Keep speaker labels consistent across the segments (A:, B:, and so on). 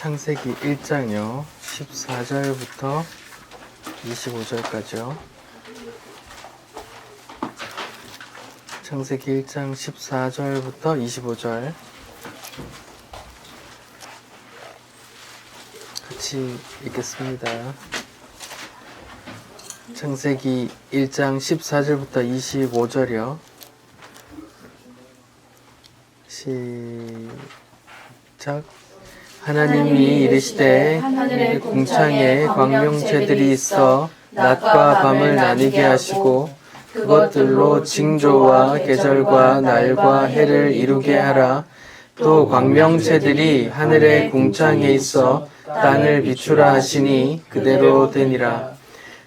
A: 창세기 1장요 14절부터 25절까지요. 창세기 1장 14절부터 25절 같이 읽겠습니다. 창세기 1장 14절부터 25절이요. 시작. 하나님이 이르시되 하늘의 궁창에 광명체들이 있어 낮과 밤을 나뉘게 하시고 그것들로 징조와 계절과 날과 해를 이루게 하라. 또 광명체들이 하늘의 궁창에 있어 땅을 비추라 하시니 그대로 되니라.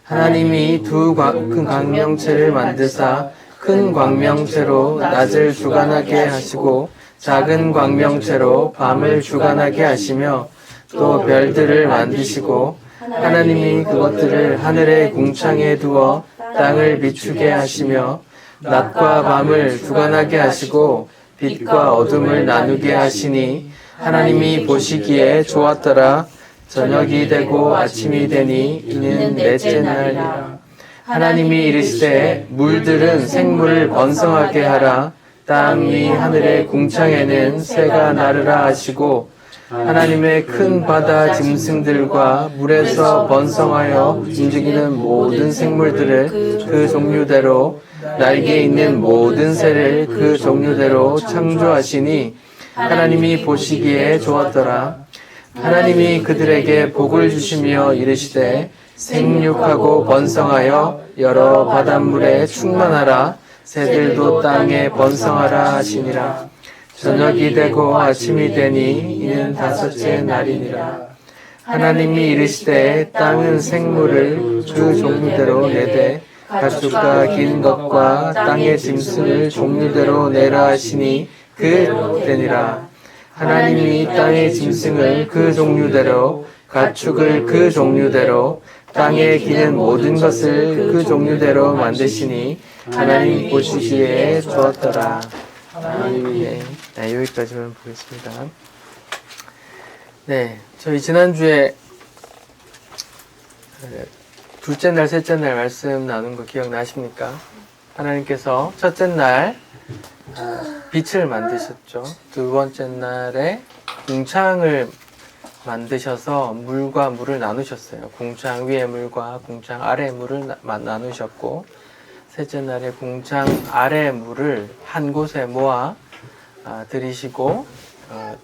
A: 하나님이 두 큰 광명체를 만드사 큰 광명체로 낮을 주관하게 하시고 작은 광명체로 밤을 주관하게 하시며 또 별들을 만드시고 하나님이 그것들을 하늘의 궁창에 두어 땅을 비추게 하시며 낮과 밤을 주관하게 하시고 빛과 어둠을 나누게 하시니 하나님이 보시기에 좋았더라. 저녁이 되고 아침이 되니 이는 넷째 날이라. 하나님이 이르시되 물들은 생물을 번성하게 하라. 땅 위 하늘의 궁창에는 새가 나르라 하시고 하나님의 큰 바다 짐승들과 물에서 번성하여 움직이는 모든 생물들을 그 종류대로 날개 있는 모든 새를 그 종류대로 창조하시니 하나님이 보시기에 좋았더라. 하나님이 그들에게 복을 주시며 이르시되 생육하고 번성하여 여러 바닷물에 충만하라. 새들도 땅에 번성하라 하시니라. 저녁이 되고 아침이 되니 이는 다섯째 날이니라. 하나님이 이르시되 땅은 생물을 그 종류대로 내되 가축과 긴 것과 땅의 짐승을 종류대로 내라 하시니 그 되니라. 하나님이 땅의 짐승을 그 종류대로 가축을 그 종류대로 땅에 기는 모든 것을 그 종류대로 만드시니 하나님 보시기에 좋았더라. 네, 여기까지만 보겠습니다. 네, 저희 지난주에 둘째 날, 셋째 날 말씀 나눈 거 기억나십니까? 하나님께서 첫째 날 빛을 만드셨죠. 두 번째 날에 궁창을 만드셔서 물과 물을 나누셨어요. 궁창 위의 물과 궁창 아래의 물을 나누셨고, 셋째 날에 궁창 아래의 물을 한 곳에 모아 들이시고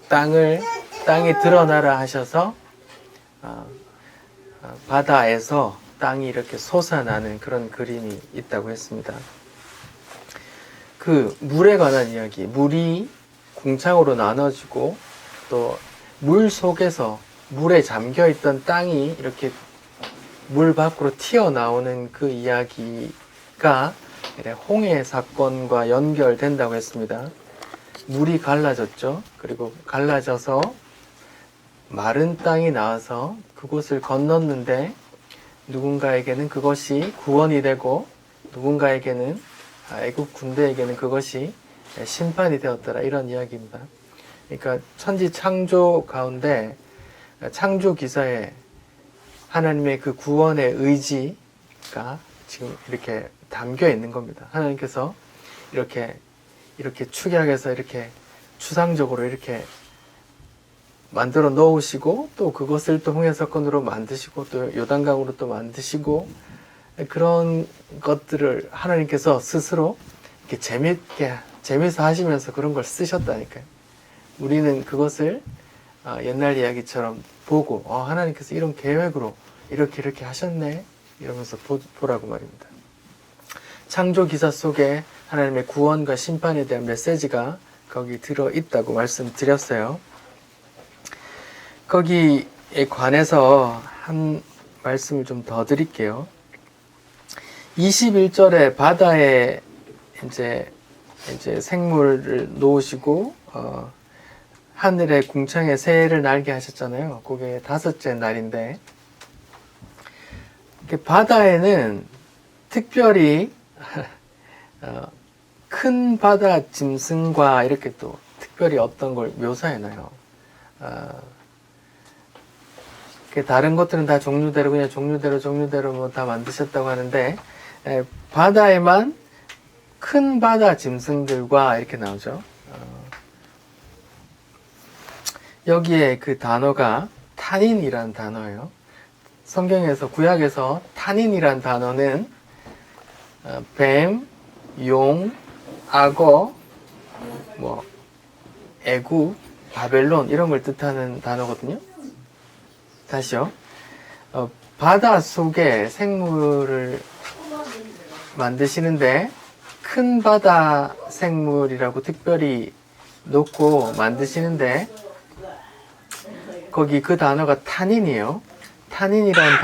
A: 땅이 드러나라 하셔서 바다에서 땅이 이렇게 솟아나는 그런 그림이 있다고 했습니다. 그 물에 관한 이야기, 물이 궁창으로 나눠지고 또 물 속에서 물에 잠겨있던 땅이 이렇게 물 밖으로 튀어나오는 그 이야기가 홍해 사건과 연결된다고 했습니다. 물이 갈라졌죠. 그리고 갈라져서 마른 땅이 나와서 그곳을 건넜는데 누군가에게는 그것이 구원이 되고 누군가에게는 애국 군대에게는 그것이 심판이 되었더라. 이런 이야기입니다. 그러니까 천지 창조 가운데 창조 기사에 하나님의 그 구원의 의지가 지금 이렇게 담겨 있는 겁니다. 하나님께서 이렇게 축약해서 이렇게 추상적으로 이렇게 만들어 놓으시고 또 그것을 또 홍해 사건으로 만드시고 또 요단강으로 또 만드시고 그런 것들을 하나님께서 스스로 이렇게 재미있어 하시면서 그런 걸 쓰셨다니까요. 우리는 그것을 옛날 이야기처럼 보고 하나님께서 이런 계획으로 이렇게 하셨네 이러면서 보라고 말입니다. 창조 기사 속에 하나님의 구원과 심판에 대한 메시지가 거기 들어있다고 말씀드렸어요. 거기에 관해서 한 말씀을 좀 더 드릴게요. 21절에 바다에 이제 생물을 놓으시고 하늘의 궁창에 새를 날게 하셨잖아요. 그게 다섯째 날인데 바다에는 특별히 큰 바다 짐승과 이렇게 또 특별히 어떤 걸 묘사해놔요. 다른 것들은 다 종류대로 그냥 종류대로 뭐 다 만드셨다고 하는데 바다에만 큰 바다 짐승들과 이렇게 나오죠. 여기에 그 단어가 탄인이란 단어예요. 성경에서 구약에서 탄인이란 단어는 뱀, 용, 악어, 뭐 애굽, 바벨론 이런 걸 뜻하는 단어거든요. 다시요. 바다 속에 생물을 만드시는데 큰 바다 생물이라고 특별히 놓고 만드시는데 거기 그 단어가 탄인이에요. 탄인이라는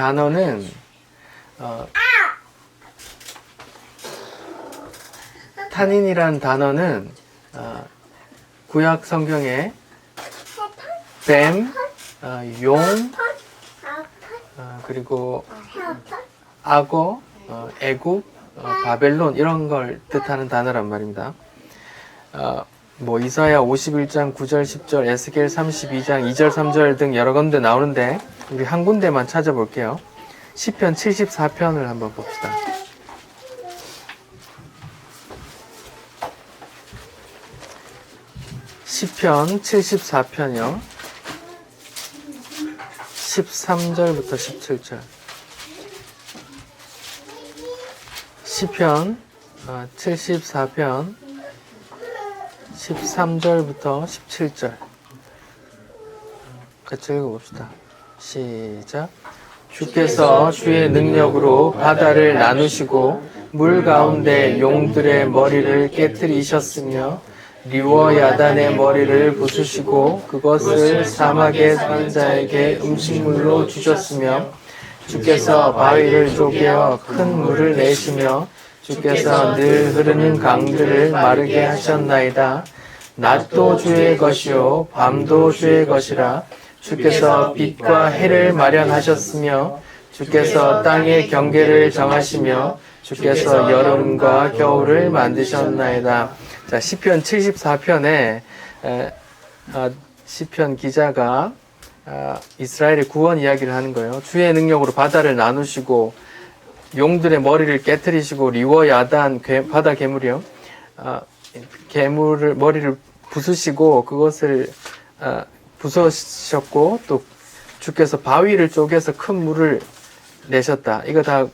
A: 단어는 구약 성경에 뱀, 용, 그리고 악어, 애굽, 바벨론 이런 걸 뜻하는 단어란 말입니다. 뭐 이사야 51장 9절 10절 에스겔 32장 2절 3절 등 여러 군데 나오는데 우리 한 군데만 찾아볼게요. 시편 74편을 한번 봅시다. 시편 74편이요. 13절부터 17절. 시편 74편 13절부터 17절 같이 읽어봅시다. 시작. 주께서 주의 능력으로 바다를 나누시고 물 가운데 용들의 머리를 깨뜨리셨으며 리워 야단의 머리를 부수시고 그것을 사막에 사는 자에게 음식물로 주셨으며 주께서 바위를 쪼개어 큰 물을 내시며 주께서 늘 흐르는 강들을 마르게 하셨나이다. 낮도 주의 것이요 밤도 주의 것이라. 주께서 빛과 해를 마련하셨으며 주께서 땅의 경계를 정하시며 주께서 여름과 겨울을 만드셨나이다. 자, 시편 74편에 시편 기자가 이스라엘의 구원 이야기를 하는 거예요. 주의 능력으로 바다를 나누시고 용들의 머리를 깨뜨리시고 리워 야단 바다 괴물이요. 괴물을 머리를 부수시고 그것을 부수셨고 또 주께서 바위를 쪼개서 큰 물을 내셨다. 이거 다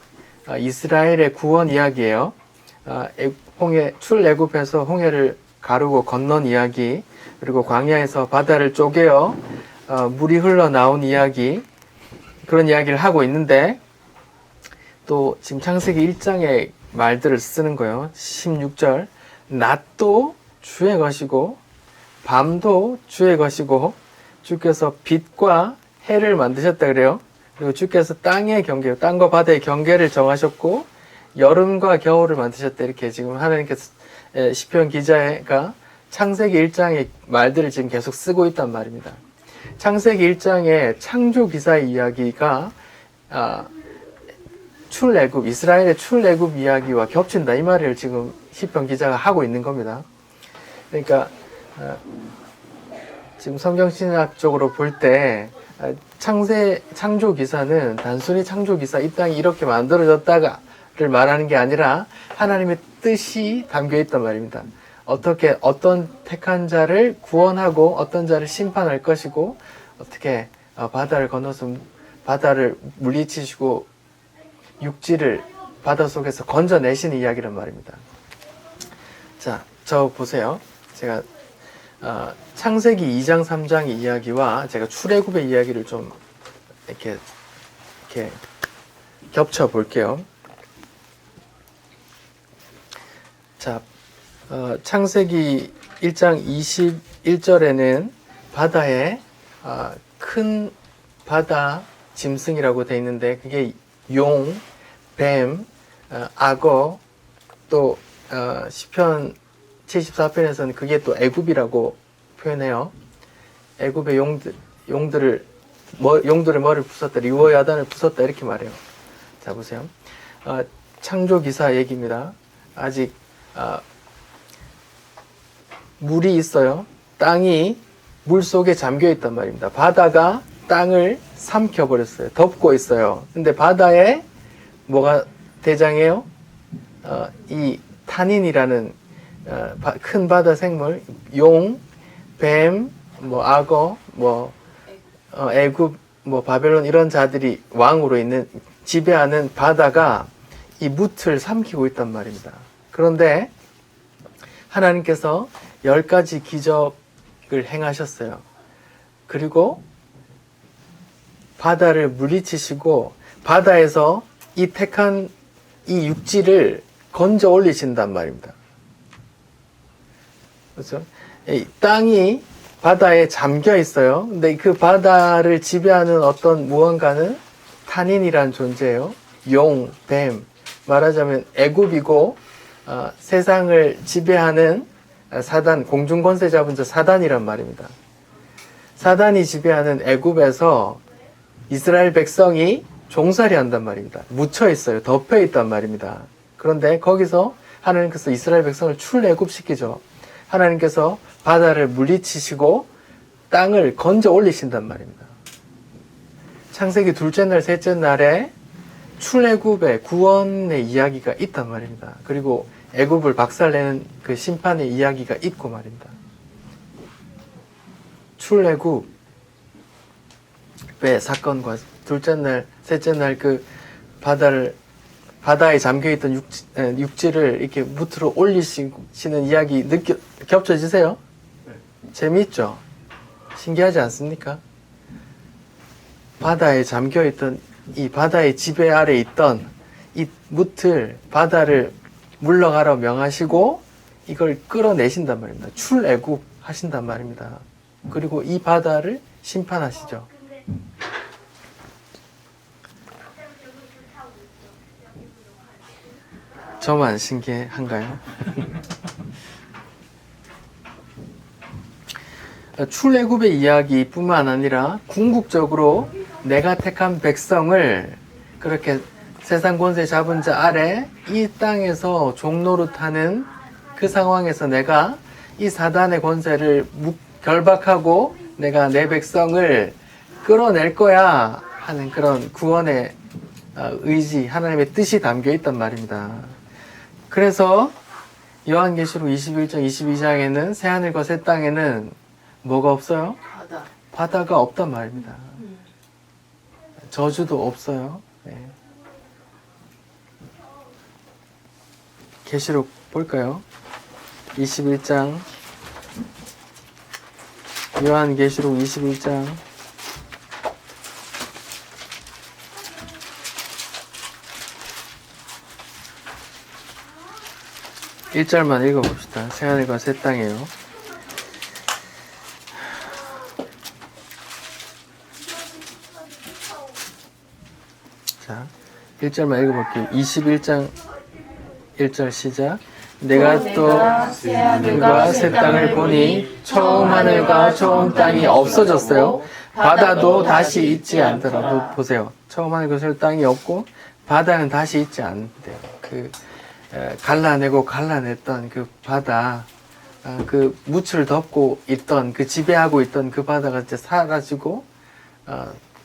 A: 이스라엘의 구원 이야기예요. 출애굽에서 홍해를 가르고 건넌 이야기, 그리고 광야에서 바다를 쪼개어 물이 흘러나온 이야기, 그런 이야기를 하고 있는데 또 지금 창세기 1장의 말들을 쓰는 거예요. 16절 낮도 주의 것이고 밤도 주의 것이고 주께서 빛과 해를 만드셨다 그래요. 그리고 주께서 땅의 경계, 땅과 바다의 경계를 정하셨고 여름과 겨울을 만드셨다. 이렇게 지금 하나님께서 시편 기자가 창세기 1장의 말들을 지금 계속 쓰고 있단 말입니다. 창세기 1장의 창조 기사의 이야기가 출애굽, 이스라엘의 출애굽 이야기와 겹친다. 이 말을 지금 시편 기자가 하고 있는 겁니다. 그러니까 지금 성경신학적으로 볼 때 창조 기사는 단순히 창조 기사, 이 땅이 이렇게 만들어졌다가를 말하는 게 아니라 하나님의 뜻이 담겨 있단 말입니다. 어떤 택한 자를 구원하고 어떤 자를 심판할 것이고 어떻게 바다를 건너서 바다를 물리치시고 육지를 바다 속에서 건져내시는 이야기란 말입니다. 자, 저 보세요. 제가 창세기 2장 3장의 이야기와 제가 출애굽의 이야기를 좀 이렇게 겹쳐 볼게요. 자, 창세기 1장 21절에는 바다에 큰 바다 짐승이라고 되어 있는데 그게 용, 뱀, 악어, 또 시편 74편에서는 그게 또 애굽이라고 표현해요. 애굽의 용들의 머리를 부쉈다, 리워 야단을 부쉈다 이렇게 말해요. 자, 보세요. 창조 기사 얘기입니다. 아직 물이 있어요. 땅이 물 속에 잠겨 있단 말입니다. 바다가 땅을 삼켜버렸어요. 덮고 있어요. 근데 바다에 뭐가 대장해요? 이 타닌이라는 큰 바다 생물, 용, 뱀, 뭐 악어, 뭐 애굽, 뭐 바벨론 이런 자들이 왕으로 있는 지배하는 바다가 이 뭇을 삼키고 있단 말입니다. 그런데 하나님께서 10가지 기적을 행하셨어요. 그리고 바다를 물리치시고 바다에서 이 택한 이 육지를 건져 올리신단 말입니다. 그렇죠? 이 땅이 바다에 잠겨 있어요. 근데 그 바다를 지배하는 어떤 무언가는 탄인이란 존재예요. 용, 뱀, 말하자면 애굽이고 세상을 지배하는 사단, 공중권세 잡은 자 사단이란 말입니다. 사단이 지배하는 애굽에서 이스라엘 백성이 종살이 한단 말입니다. 묻혀 있어요. 덮여 있단 말입니다. 그런데 거기서 하나님께서 이스라엘 백성을 출애굽시키죠. 하나님께서 바다를 물리치시고 땅을 건져 올리신단 말입니다. 창세기 둘째 날, 셋째 날에 출애굽의 구원의 이야기가 있단 말입니다. 그리고 애굽을 박살내는 그 심판의 이야기가 있고 말입니다. 출애굽의 사건과 둘째 날, 셋째 날 그 바다에 잠겨있던 육지를 이렇게 무트로 올리시는 이야기 겹쳐지세요? 재미있죠? 신기하지 않습니까? 바다에 잠겨있던 이 바다의 지배 아래 있던 이 무틀 바다를 물러가라 명하시고 이걸 끌어내신단 말입니다. 출애굽 하신단 말입니다. 그리고 이 바다를 심판하시죠. 저만 신기한가요? 출애굽의 이야기뿐만 아니라 궁극적으로 내가 택한 백성을 그렇게 세상 권세 잡은 자 아래 이 땅에서 종노릇하는 그 상황에서 내가 이 사단의 권세를 결박하고 내가 내 백성을 끌어낼 거야 하는 그런 구원의 의지, 하나님의 뜻이 담겨 있단 말입니다. 그래서 요한계시록 21장, 22장에는 새하늘과 새 땅에는 뭐가 없어요? 바다가 없단 말입니다. 저주도 없어요. 네. 계시록 볼까요? 21장, 요한계시록 21장 1절만 읽어봅시다. 새하늘과 새 땅이에요. 자, 1절만 읽어볼게요. 21장 1절 시작. 내가 또 새하늘과 새 땅을 보니 처음 하늘과 처음 땅이 없어졌어요. 바다도 다시 있지 않더라. 보세요. 처음 하늘과 새 땅이 없고 바다는 다시 있지 않대요. 갈라내고 갈라냈던 그 바다, 그 묻을 덮고 있던, 그 지배하고 있던 그 바다가 이제 사라지고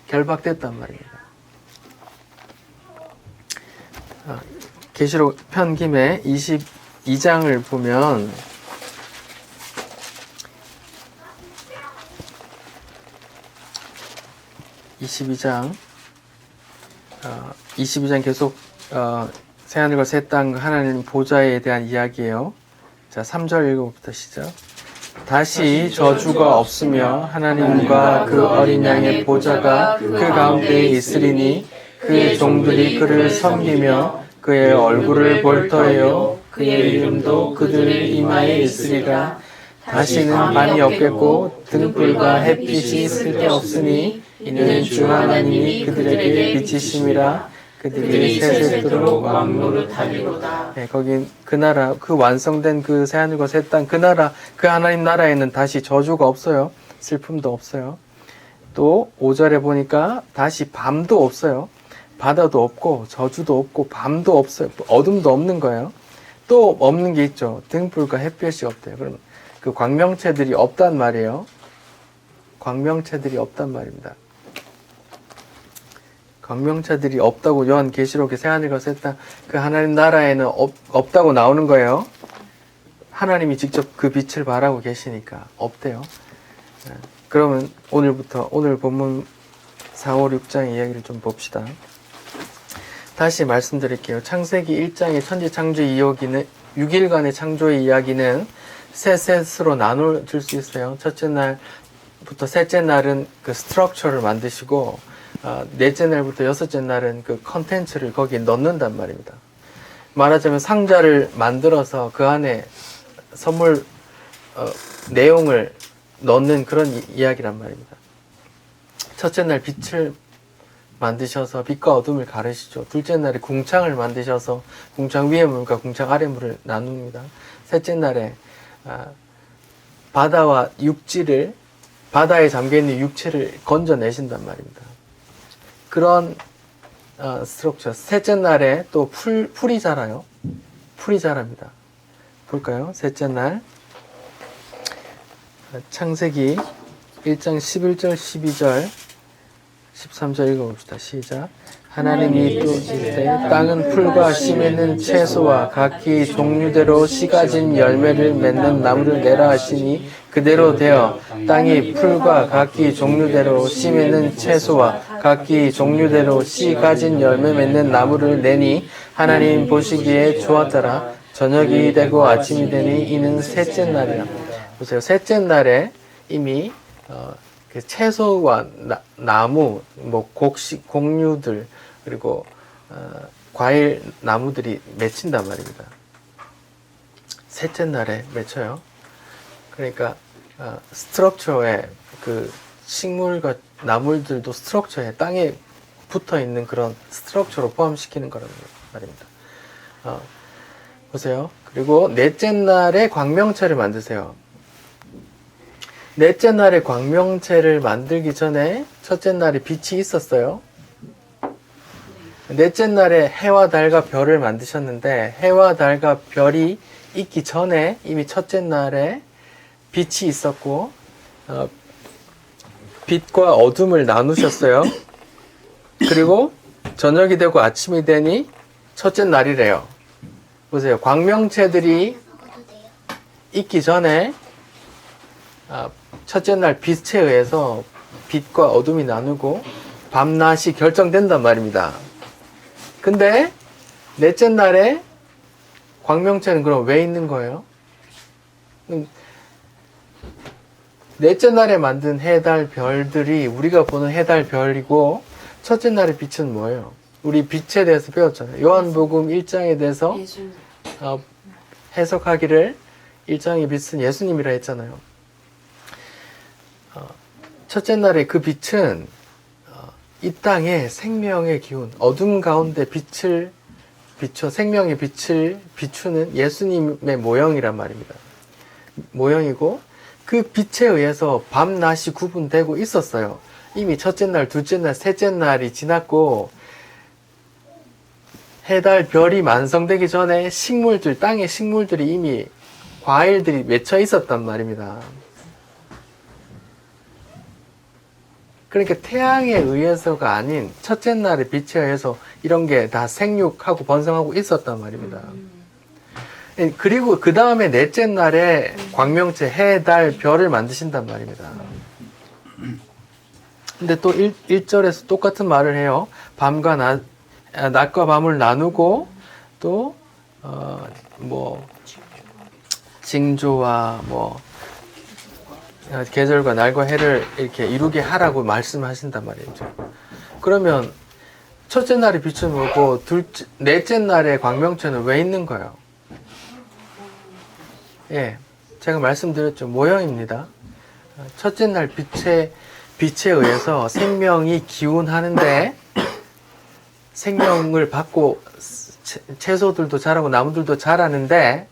A: 결박됐단 말입니다. 계시록 편 김에 22장을 보면 (22장) 계속 새하늘과 새 땅 하나님 보좌에 대한 이야기예요. 자, 3절 읽어봅시다. 시작. 다시 저주가 없으며 하나님과 그 어린 양의 보좌가 그 가운데에 있으리니 그의 종들이 그를 섬기며 그의 얼굴을 볼 터예요. 그의 이름도 그들 이마에 있으리라. 다시는 밤이 없겠고 등불과 햇빛이 쓸데없으니 이는 주 하나님이 그들에게 빛이심이라. 그들이 세세토록 왕노릇하리로다. 네, 거긴 그 나라, 그 완성된 그 새하늘과 새 땅, 그 나라, 그 하나님 나라에는 다시 저주가 없어요. 슬픔도 없어요. 또 5절에 보니까 다시 밤도 없어요. 바다도 없고 저주도 없고 밤도 없어요. 어둠도 없는 거예요. 또 없는 게 있죠. 등불과 햇볕이 없대요. 그럼 그 광명체들이 없단 말이에요. 광명체들이 없단 말입니다. 광명체들이 없다고 요한계시록에 새하늘과 새 땅 그 하나님 나라에는 없다고 나오는 거예요. 하나님이 직접 그 빛을 발하고 계시니까 없대요. 그러면 오늘 본문 4, 5, 6장 이야기를 좀 봅시다. 다시 말씀드릴게요. 창세기 1장의 천지창조 이야기는 6일간의 창조의 이야기는 세 셋으로 나눠줄 수 있어요. 첫째 날부터 셋째 날은 그 스트럭처를 만드시고 넷째 날부터 여섯째 날은 그 컨텐츠를 거기에 넣는단 말입니다. 말하자면 상자를 만들어서 그 안에 선물 내용을 넣는 그런 이야기란 말입니다. 첫째 날 빛을 만드셔서 빛과 어둠을 가르시죠. 둘째 날에 궁창을 만드셔서 궁창 위의 물과 궁창 아래 물을 나눕니다. 셋째 날에 바다와 육지를 바다에 잠겨있는 육체를 건져내신단 말입니다. 그런 스트럭처. 셋째 날에 또 풀이 자라요. 풀이 자랍니다. 볼까요? 셋째 날 창세기 1장 11절 12절 13절 읽어봅시다. 시작. 하나님이 또 이르되 땅은 풀과 씨 맺는 채소와 각기 종류대로 씨 가진 열매를 맺는 나무를 내라 하시니 그대로 되어 땅이 풀과 각기 종류대로 씨 맺는 채소와 각기 종류대로 씨 가진 열매 맺는 나무를 내니 하나님 보시기에 좋았더라. 저녁이 되고 아침이 되니 이는 셋째 날이라. 보세요. 셋째 날에 이미 그 채소와 나무, 뭐 곡류들 그리고 과일 나무들이 맺힌단 말입니다. 셋째 날에 맺혀요. 그러니까 스트럭처에 그 식물과 나물들도 스트럭처에 땅에 붙어 있는 그런 스트럭처로 포함시키는 거란 말입니다. 보세요. 그리고 넷째 날에 광명체를 만드세요. 넷째 날에 광명체를 만들기 전에 첫째 날에 빛이 있었어요. 넷째 날에 해와 달과 별을 만드셨는데 해와 달과 별이 있기 전에 이미 첫째 날에 빛이 있었고 빛과 어둠을 나누셨어요. 그리고 저녁이 되고 아침이 되니 첫째 날이래요. 보세요. 광명체들이 있기 전에 첫째 날 빛에 의해서 빛과 어둠이 나누고 밤낮이 결정된단 말입니다. 근데 넷째 날에 광명체는 그럼 왜 있는 거예요? 넷째 날에 만든 해, 달, 별들이 우리가 보는 해, 달, 별이고 첫째 날의 빛은 뭐예요? 우리 빛에 대해서 배웠잖아요. 요한복음 1장에 대해서 해석하기를 1장의 빛은 예수님이라 했잖아요. 첫째 날의 그 빛은 이 땅에 생명의 기운, 어둠 가운데 빛을 비춰 생명의 빛을 비추는 예수님의 모형이란 말입니다. 모형이고 그 빛에 의해서 밤낮이 구분되고 있었어요. 이미 첫째 날, 둘째 날, 셋째 날이 지났고 해, 달, 별이 완성되기 전에 식물들, 땅의 식물들이 이미 과일들이 맺혀 있었단 말입니다. 그러니까 태양에 의해서가 아닌 첫째 날의 빛에 의해서 이런 게 다 생육하고 번성하고 있었단 말입니다. 그리고 그 다음에 넷째 날에 광명체, 해, 달, 별을 만드신단 말입니다. 근데 또 1절에서 똑같은 말을 해요. 밤과 낮과 밤을 나누고 또 징조와 계절과 날과 해를 이렇게 이루게 하라고 말씀하신단 말이죠. 그러면 첫째 날의 빛은 뭐고 넷째 날의 광명체는 왜 있는 거예요? 예, 제가 말씀드렸죠. 모형입니다. 첫째 날 빛에 의해서 생명이 기운하는데 생명을 받고 채소들도 자라고 나무들도 자라는데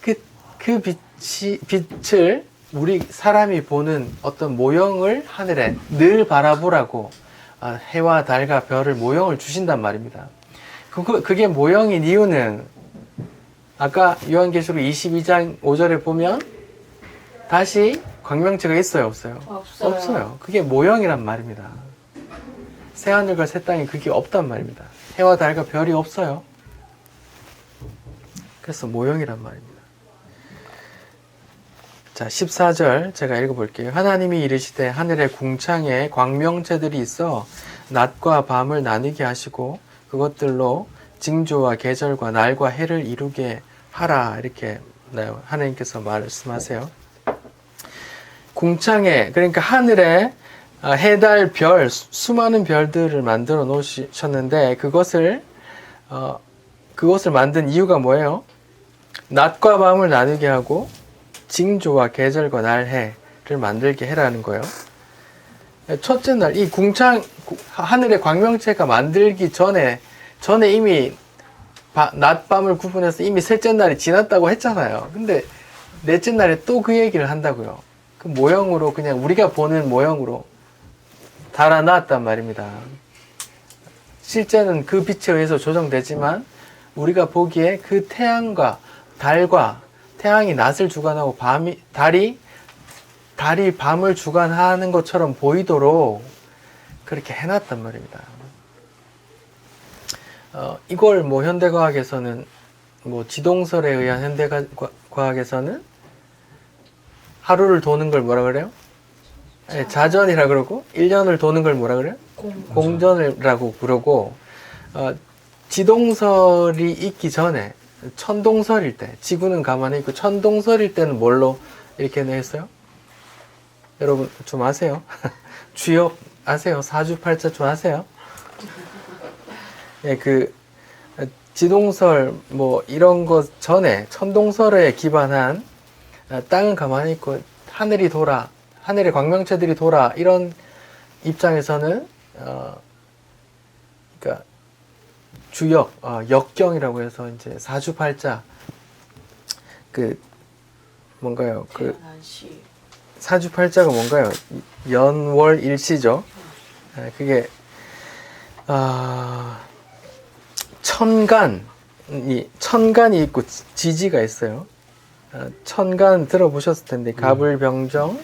A: 그 빛을 우리 사람이 보는 어떤 모형을 하늘에 늘 바라보라고 해와 달과 별을 모형을 주신단 말입니다. 그게 모형인 이유는 아까 요한계시록 22장 5절에 보면 다시 광명체가 있어요, 없어요?
B: 없어요.
A: 없어요. 그게 모형이란 말입니다. 새하늘과 새 땅이 그게 없단 말입니다. 해와 달과 별이 없어요. 그래서 모형이란 말입니다. 자, 14절 제가 읽어볼게요. 하나님이 이르시되 하늘의 궁창에 광명체들이 있어 낮과 밤을 나뉘게 하시고 그것들로 징조와 계절과 날과 해를 이루게 하라. 이렇게 하나님께서 말씀하세요. 궁창에, 그러니까 하늘에 해, 달, 별, 수많은 별들을 만들어 놓으셨는데 그것을 만든 이유가 뭐예요? 낮과 밤을 나누게 하고 징조와 계절과 날, 해를 만들게 해라는 거예요. 첫째 날, 이 궁창, 하늘의 광명체가 만들기 전에 이미 낮, 밤을 구분해서 이미 셋째 날이 지났다고 했잖아요. 근데 넷째 날에 또 그 얘기를 한다고요. 그 모형으로, 그냥 우리가 보는 모형으로 달아놨단 말입니다. 실제는 그 빛에 의해서 조정되지만 우리가 보기에 그 태양과 달과 태양이 낮을 주관하고 달이 밤을 주관하는 것처럼 보이도록 그렇게 해놨단 말입니다. 이걸 뭐 현대과학에서는 뭐 지동설에 의한 현대과학에서는 하루를 도는 걸 뭐라 그래요? 자전이라 그러고 1년을 도는 걸 뭐라 그래요? 공전이라고 부르고 지동설이 있기 전에 천동설일 때, 지구는 가만히 있고 천동설일 때는 뭘로 이렇게 했어요? 여러분 좀 아세요? 주역 아세요? 사주팔자 좀 아세요? 예, 그 지동설 뭐 이런 것 전에 천동설에 기반한 땅은 가만히 있고 하늘이 돌아, 하늘의 광명체들이 돌아, 이런 입장에서는 그러니까 주역, 역경이라고 해서 이제 사주팔자, 그 뭔가요? 그 사주팔자가 뭔가요? 연월일시죠. 그게 천간이 있고 지지가 있어요. 천간 들어보셨을 텐데 갑을병정,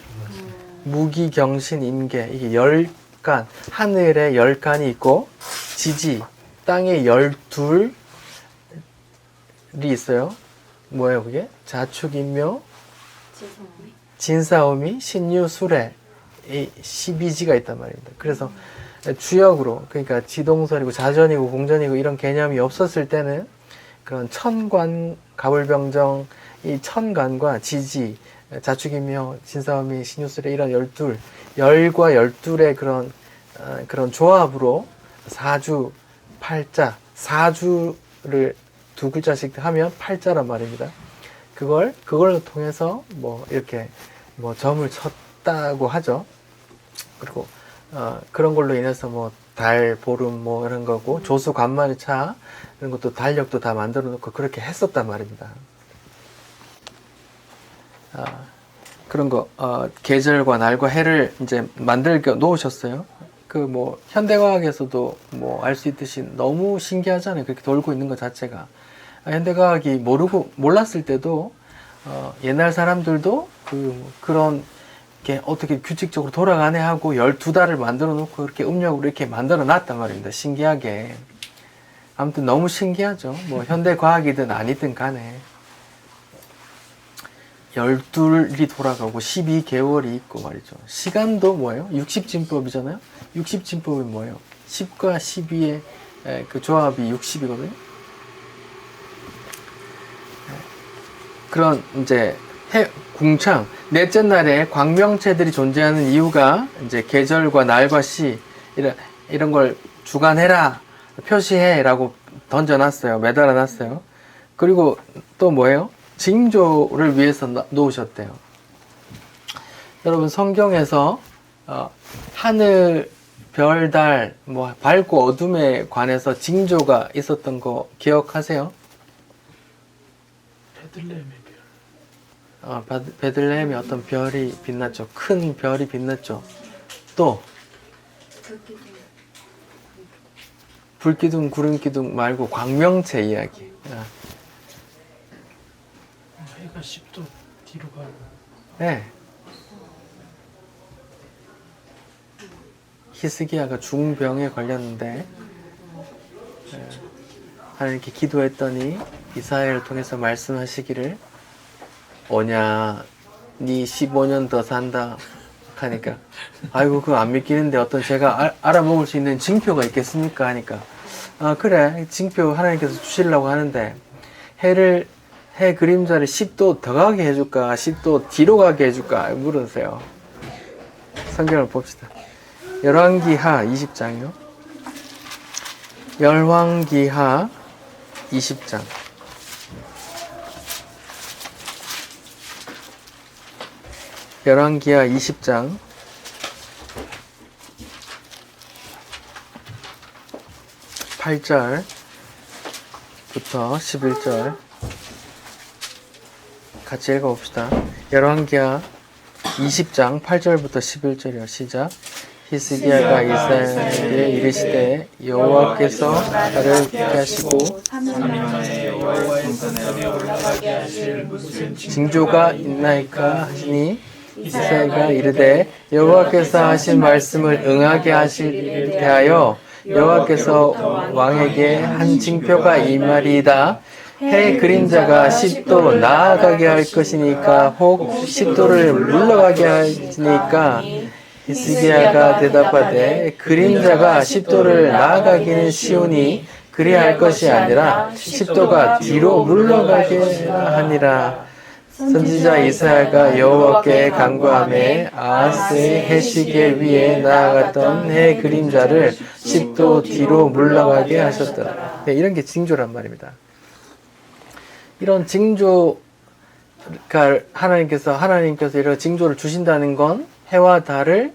A: 무기경신, 임계, 이게 10간, 하늘에 10간이 있고 지지, 땅에 12이 있어요. 뭐예요 그게? 자축인묘, 진사오미, 신유, 수레, 이 12지가 있단 말입니다. 그래서 주역으로, 그러니까 지동설이고 자전이고 공전이고 이런 개념이 없었을 때는 그런 천관, 갑을병정, 이 천간과 지지, 자축인묘, 진사오미, 신유수레 이런 10과 12의 그런 조합으로 사주, 팔자, 사주를 두 글자씩 하면 팔자란 말입니다. 그걸로 통해서 뭐 이렇게 뭐 점을 쳤다고 하죠. 그리고 그런 걸로 인해서 뭐 달, 보름 뭐 이런 거고 조수, 간만의 차 이런 것도 달력도 다 만들어 놓고 그렇게 했었단 말입니다. 그런 거 계절과 날과 해를 이제 만들어 놓으셨어요. 그 뭐 현대과학에서도 뭐 알 수 있듯이 너무 신기하잖아요. 그렇게 돌고 있는 것 자체가. 현대과학이 몰랐을 때도 옛날 사람들도 그런 게 어떻게 규칙적으로 돌아가네 하고 12달을 만들어 놓고 그렇게 음력으로 이렇게 만들어 놨단 말입니다. 신기하게. 아무튼 너무 신기하죠. 뭐 현대과학이든 아니든 간에 12이 돌아가고 12개월이 있고 말이죠. 시간도 뭐예요? 60진법이잖아요. 60진법이 뭐예요? 10과 12의 그 조합이 60이거든요. 그런 이제 궁창, 넷째 날에 광명체들이 존재하는 이유가 이제 계절과 날과 시 이런 걸 주관해라, 표시해라고 던져놨어요. 매달아놨어요. 그리고 또 뭐예요? 징조를 위해서 놓으셨대요. 여러분 성경에서 하늘, 별, 달, 뭐 밝고 어둠에 관해서 징조가 있었던 거 기억하세요?
B: 베들레헴의 별.
A: 베들레헴에 어떤 별이 빛났죠. 큰 별이 빛났죠. 또 불기둥, 구름기둥 말고 광명체 이야기.
B: 해가 10도 뒤로 가고.
A: 네. 히스기야가 중병에 걸렸는데 하나님께 기도했더니 이사야를 통해서 말씀하시기를 오냐 니 15년 더 산다 하니까 아이고 그거 안 믿기는데 어떤 제가 알아먹을 수 있는 징표가 있겠습니까 하니까 아 그래 징표 하나님께서 주시려고 하는데 해 그림자를 10도 더 가게 해줄까 10도 뒤로 가게 해줄까 물으세요. 성경을 봅시다. 열왕기하 20장이요. 열왕기하 20장. 열왕기하 20장 8절부터 11절 같이 읽어봅시다. 열왕기하 20장 8절부터 11절이요. 시작. 히스기야가 이스라엘에게 이르시되 여호와께서 나를 피하시고 징조가 있나이까 하시니 이사야가 이르되 여호와께서 하신 말씀을 응하게 하실 일을 대하여 여호와께서 왕에게 한 징표가 이 말이다. 해 그림자가 10도 나아가게 할 것이니까 혹 10도를 물러가게 하시니까 히스기야가 대답하되 그림자가 10도를 나아가기는 쉬우니 그리할 것이 아니라 10도가 뒤로 물러가게 하니라. 선지자 이사야가 여호와께 간구하매 아하스의 해시계 위에 나아갔던 해 그림자를 10도 뒤로 물러가게 하셨더라. 네, 이런 게 징조란 말입니다. 이런 징조가 하나님께서 이런 징조를 주신다는 건 해와 달을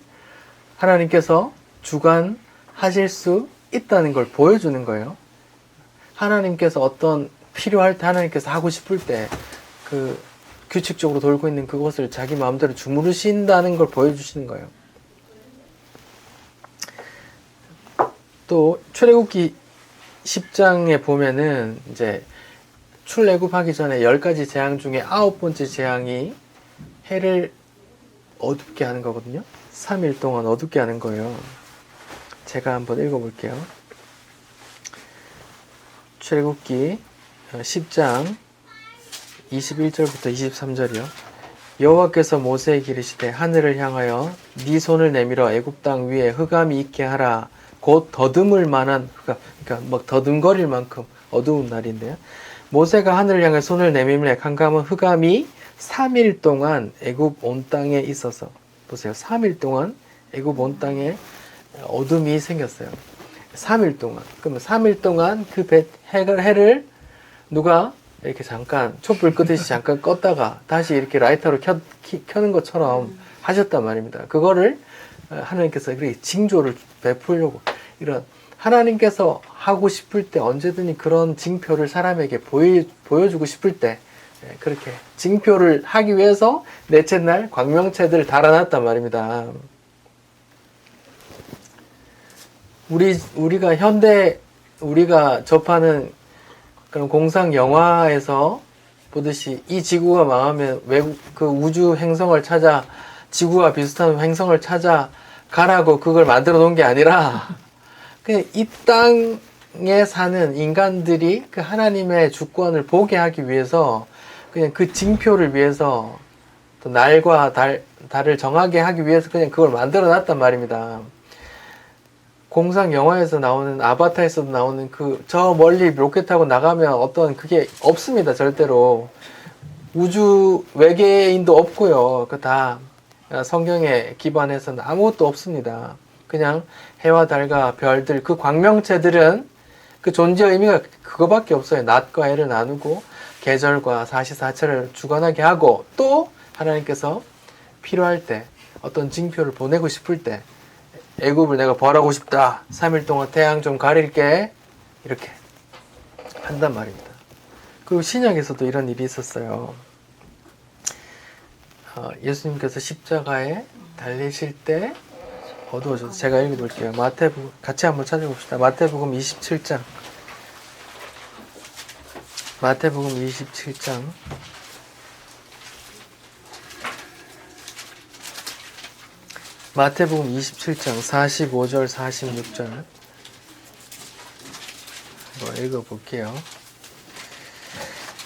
A: 하나님께서 주관하실 수 있다는 걸 보여주는 거예요. 하나님께서 어떤 필요할 때 하나님께서 하고 싶을 때 그 규칙적으로 돌고 있는 그것을 자기 마음대로 주무르신다는 걸 보여주시는 거예요. 또 출애굽기 10장에 보면은 이제 출애굽하기 전에 10가지 재앙 중에 9번째 재앙이 해를 어둡게 하는 거거든요. 3일 동안 어둡게 하는 거예요. 제가 한번 읽어볼게요. 출애굽기 10장 21절부터 23절이요. 여호와께서 모세에게 이르시되 하늘을 향하여 네 손을 내밀어 애굽 땅 위에 흑암이 있게 하라. 곧 더듬을 만한 그러니까 막 더듬거릴 만큼 어두운 날인데요. 모세가 하늘을 향해 손을 내밀매 캄캄한 흑암이 3일 동안 애굽 온 땅에 있어서 보세요. 3일 동안 애굽 온 땅에 어둠이 생겼어요. 3일 동안. 그러면 3일 동안 그 해를 누가 이렇게 잠깐 촛불 끄듯이 잠깐 껐다가 다시 이렇게 라이터로 켜는 것처럼 하셨단 말입니다. 그거를 하나님께서 그렇게 징조를 베풀려고 이런 하나님께서 하고 싶을 때 언제든지 그런 징표를 사람에게 보여주고 싶을 때 그렇게 징표를 하기 위해서 넷째 날 광명체들을 달아놨단 말입니다. 우리가 접하는 그런 공상 영화에서 보듯이 이 지구가 망하면 그 우주 행성을 찾아 지구와 비슷한 행성을 찾아 가라고 그걸 만들어 놓은 게 아니라 그냥 이 땅에 사는 인간들이 그 하나님의 주권을 보게 하기 위해서 그냥 그 징표를 위해서 또 날과 달을 정하게 하기 위해서 그냥 그걸 만들어 놨단 말입니다. 공상 영화에서 나오는 아바타에서도 나오는 저 멀리 로켓 타고 나가면 어떤 그게 없습니다. 절대로. 우주 외계인도 없고요. 그 다 성경에 기반해서는 아무것도 없습니다. 그냥 해와 달과 별들 그 광명체들은 그 존재의 의미가 그거밖에 없어요. 낮과 해를 나누고 계절과 사시사철을 주관하게 하고 또 하나님께서 필요할 때 어떤 징표를 보내고 싶을 때 애굽을 내가 벌하고 싶다. 3일 동안 태양 좀 가릴게. 이렇게 한단 말입니다. 그리고 신약에서도 이런 일이 있었어요. 예수님께서 십자가에 달리실 때 어두워져서 제가 읽어볼게요. 마태복음 같이 한번 찾아봅시다. 마태복음 27장. 마태복음 27장. 마태복음 27장 45절 46절 한번 읽어볼게요.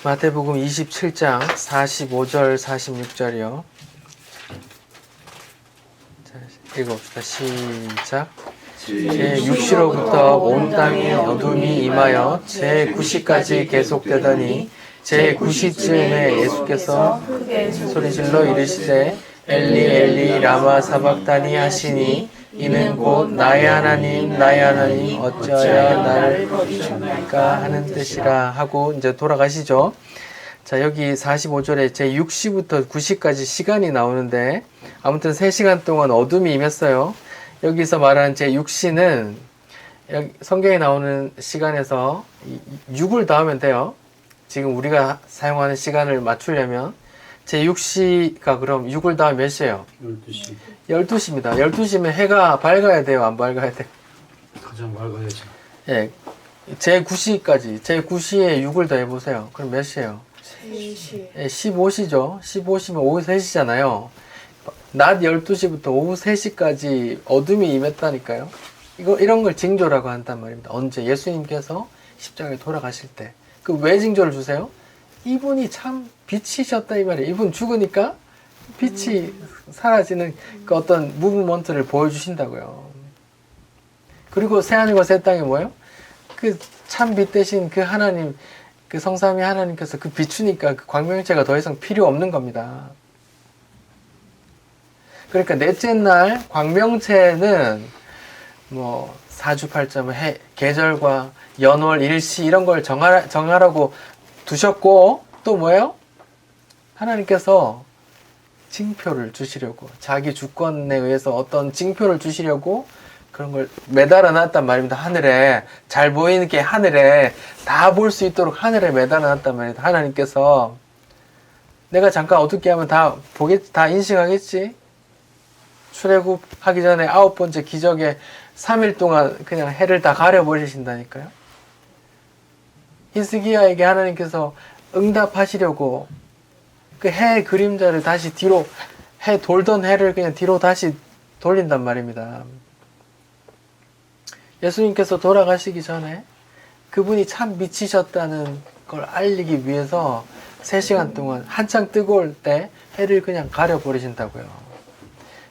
A: 마태복음 27장 45절 46절이요. 자, 읽어봅시다. 시작. 제 6시로부터 온 땅에 어둠이 임하여 제 9시까지 계속되더니 제 9시쯤에 예수께서 소리질러 이르시되 엘리 엘리 라마 사박다니 하시니 이는 곧 나의 하나님 어찌하여 나를 버리셨나이까 하는 뜻이라 하고 이제 돌아가시죠. 자, 여기 45절에 제 6시부터 9시까지 시간이 나오는데 아무튼 3시간 동안 어둠이 임했어요. 여기서 말하는 제 6시는 성경에 나오는 시간에서 6을 더하면 돼요. 지금 우리가 사용하는 시간을 맞추려면 제 6시가 그럼 6을 더하면 몇 시예요?
C: 12시.
A: 12시입니다. 12시면 해가 밝아야 돼요? 안 밝아야 돼요?
C: 가장 밝아야죠.
A: 예. 제 9시까지, 제 9시에 6을 더해보세요. 그럼 몇 시예요?
D: 3시.
A: 예, 15시죠. 15시면 오후 3시잖아요. 낮 12시부터 오후 3시까지 어둠이 임했다니까요. 이런 걸 징조라고 한단 말입니다. 언제? 예수님께서 십자가에 돌아가실 때. 그 왜 징조를 주세요? 이분이 참 빛이셨다 이 말이에요. 이분 죽으니까 빛이 사라지는 그 어떤 무브먼트를 보여주신다고요. 그리고 새하늘과 새 땅이 뭐예요? 그 참 빛 대신 그 하나님, 그 성삼위 하나님께서 그 비추니까 그 광명체가 더 이상 필요 없는 겁니다. 그러니까 넷째 날 광명체는 뭐 사주팔자, 해, 계절과 연월, 일시 이런 걸 정하라고 두셨고 또 뭐예요? 하나님께서 징표를 주시려고 자기 주권에 의해서 어떤 징표를 주시려고 그런 걸 매달아 놨단 말입니다. 하늘에 잘 보이는 게 하늘에 다 볼 수 있도록 하늘에 매달아 놨단 말입니다. 하나님께서 내가 잠깐 어둡게 하면 다 보겠지, 다 인식하겠지. 출애굽하기 전에 9번째 기적에 3일 동안 그냥 해를 다 가려버리신다니까요. 히스기야에게 하나님께서 응답하시려고 그 해 그림자를 다시 뒤로, 해 돌던 해를 그냥 뒤로 다시 돌린단 말입니다. 예수님께서 돌아가시기 전에 그분이 참 미치셨다는 걸 알리기 위해서 3시간 동안 한창 뜨거울 때 해를 그냥 가려버리신다고요.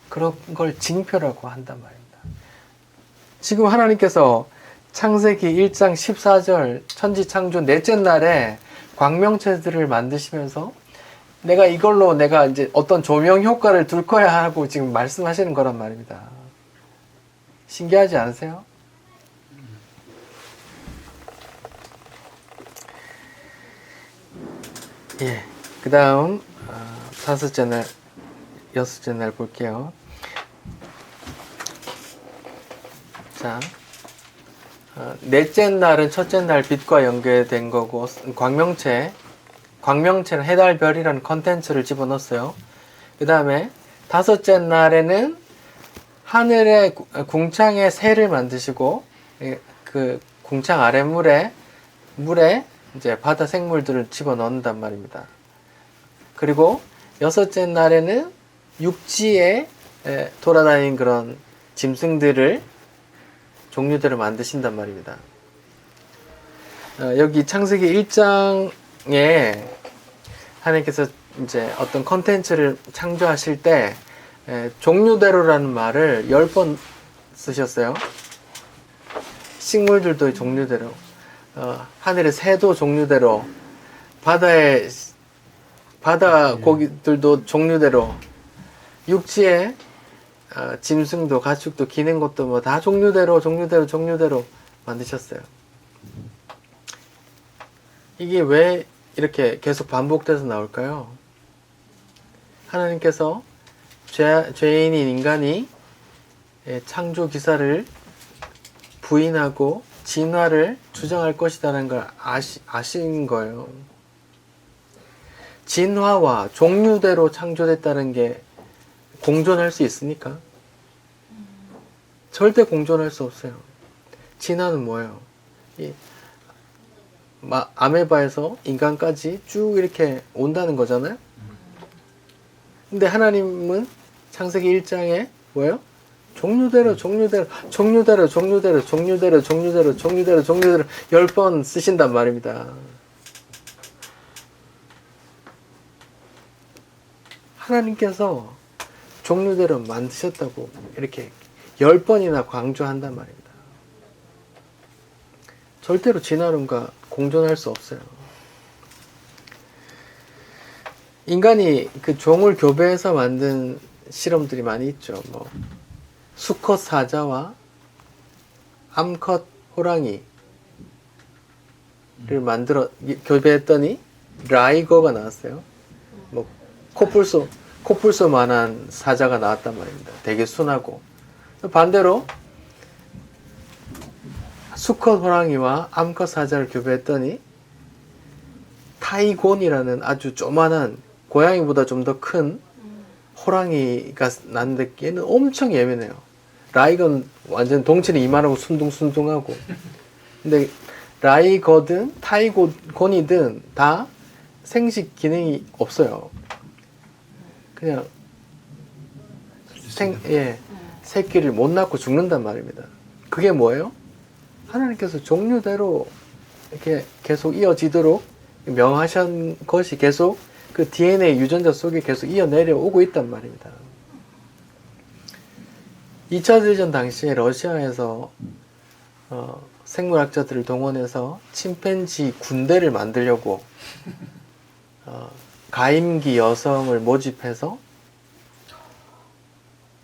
A: 그런 걸 징표라고 한단 말입니다. 지금 하나님께서 창세기 1장 14절 천지창조 넷째 날에 광명체들을 만드시면서 내가 이걸로 내가 이제 어떤 조명 효과를 둘 거야 하고 지금 말씀하시는 거란 말입니다. 신기하지 않으세요? 예. 그 다음, 다섯째 날, 여섯째 날 볼게요. 자, 넷째 날은 첫째 날 빛과 연계된 거고, 광명체는 해달별이라는 컨텐츠를 집어넣었어요. 그 다음에 다섯째 날에는 하늘의 궁창에 새를 만드시고, 그 궁창 아래 물에 이제 바다 생물들을 집어넣는단 말입니다. 그리고 여섯째 날에는 육지에 돌아다니는 그런 짐승들을 종류들을 만드신단 말입니다. 여기 창세기 1장에 하나님께서 이제 어떤 컨텐츠를 창조하실 때 종류대로라는 말을 10번 쓰셨어요. 식물들도 종류대로, 하늘의 새도 종류대로, 바다 고기들도 종류대로, 육지에 짐승도 가축도 기는 것도 뭐 다 종류대로 만드셨어요. 이게 왜 이렇게 계속 반복돼서 나올까요? 하나님께서 죄인인 인간이 창조 기사를 부인하고 진화를 주장할 것이라는 걸 아신 거예요. 진화와 종류대로 창조됐다는 게 공존할 수 있습니까? 절대 공존할 수 없어요. 진화는 뭐예요? 아메바에서 인간까지 쭉 이렇게 온다는 거잖아요. 근데 하나님은 창세기 1장에 뭐예요? 종류대로 10번 쓰신단 말입니다. 하나님께서 종류대로 만드셨다고 이렇게 10번이나 강조한단 말입니다. 절대로 진화론과 공존할 수 없어요. 인간이 그 종을 교배해서 만든 실험들이 많이 있죠. 뭐 수컷 사자와 암컷 호랑이를 만들어 교배했더니 라이거가 나왔어요. 뭐 코뿔소만한 사자가 나왔단 말입니다. 되게 순하고. 반대로 수컷 호랑이와 암컷 사자를 교배했더니 타이곤이라는 아주 조만한 고양이보다 좀 더 큰 호랑이가 났는데 얘는 엄청 예민해요. 라이건 완전 덩치는 이만하고 순둥순둥하고. 근데 라이거든 타이곤이든 다 생식 기능이 없어요. 그냥 새끼를 못 낳고 죽는단 말입니다. 그게 뭐예요? 하나님께서 종류대로 이렇게 계속 이어지도록 명하신 것이 계속 그 DNA 유전자 속에 계속 이어내려오고 있단 말입니다. 2차 대전 당시에 러시아에서 생물학자들을 동원해서 침팬지 군대를 만들려고 가임기 여성을 모집해서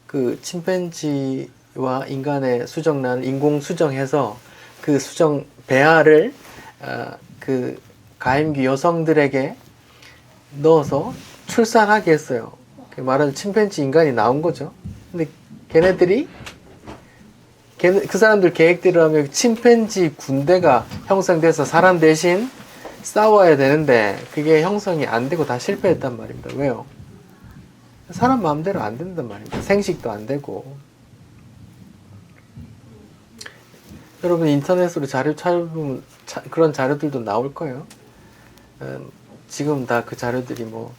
A: 그 침팬지와 인간의 수정란을 인공 수정해서 그 수정 배아를 그 가임기 여성들에게 넣어서 출산하게 했어요. 말하는 침팬지 인간이 나온 거죠. 근데 그 사람들 계획대로 하면 침팬지 군대가 형성돼서 사람 대신 싸워야 되는데 그게 형성이 안 되고 다 실패했단 말입니다. 왜요? 사람 마음대로 안 된단 말입니다. 생식도 안 되고. 여러분 인터넷으로 자료 찾아보면 그런 자료들도 나올 거예요. 지금 다 그 자료들이 뭐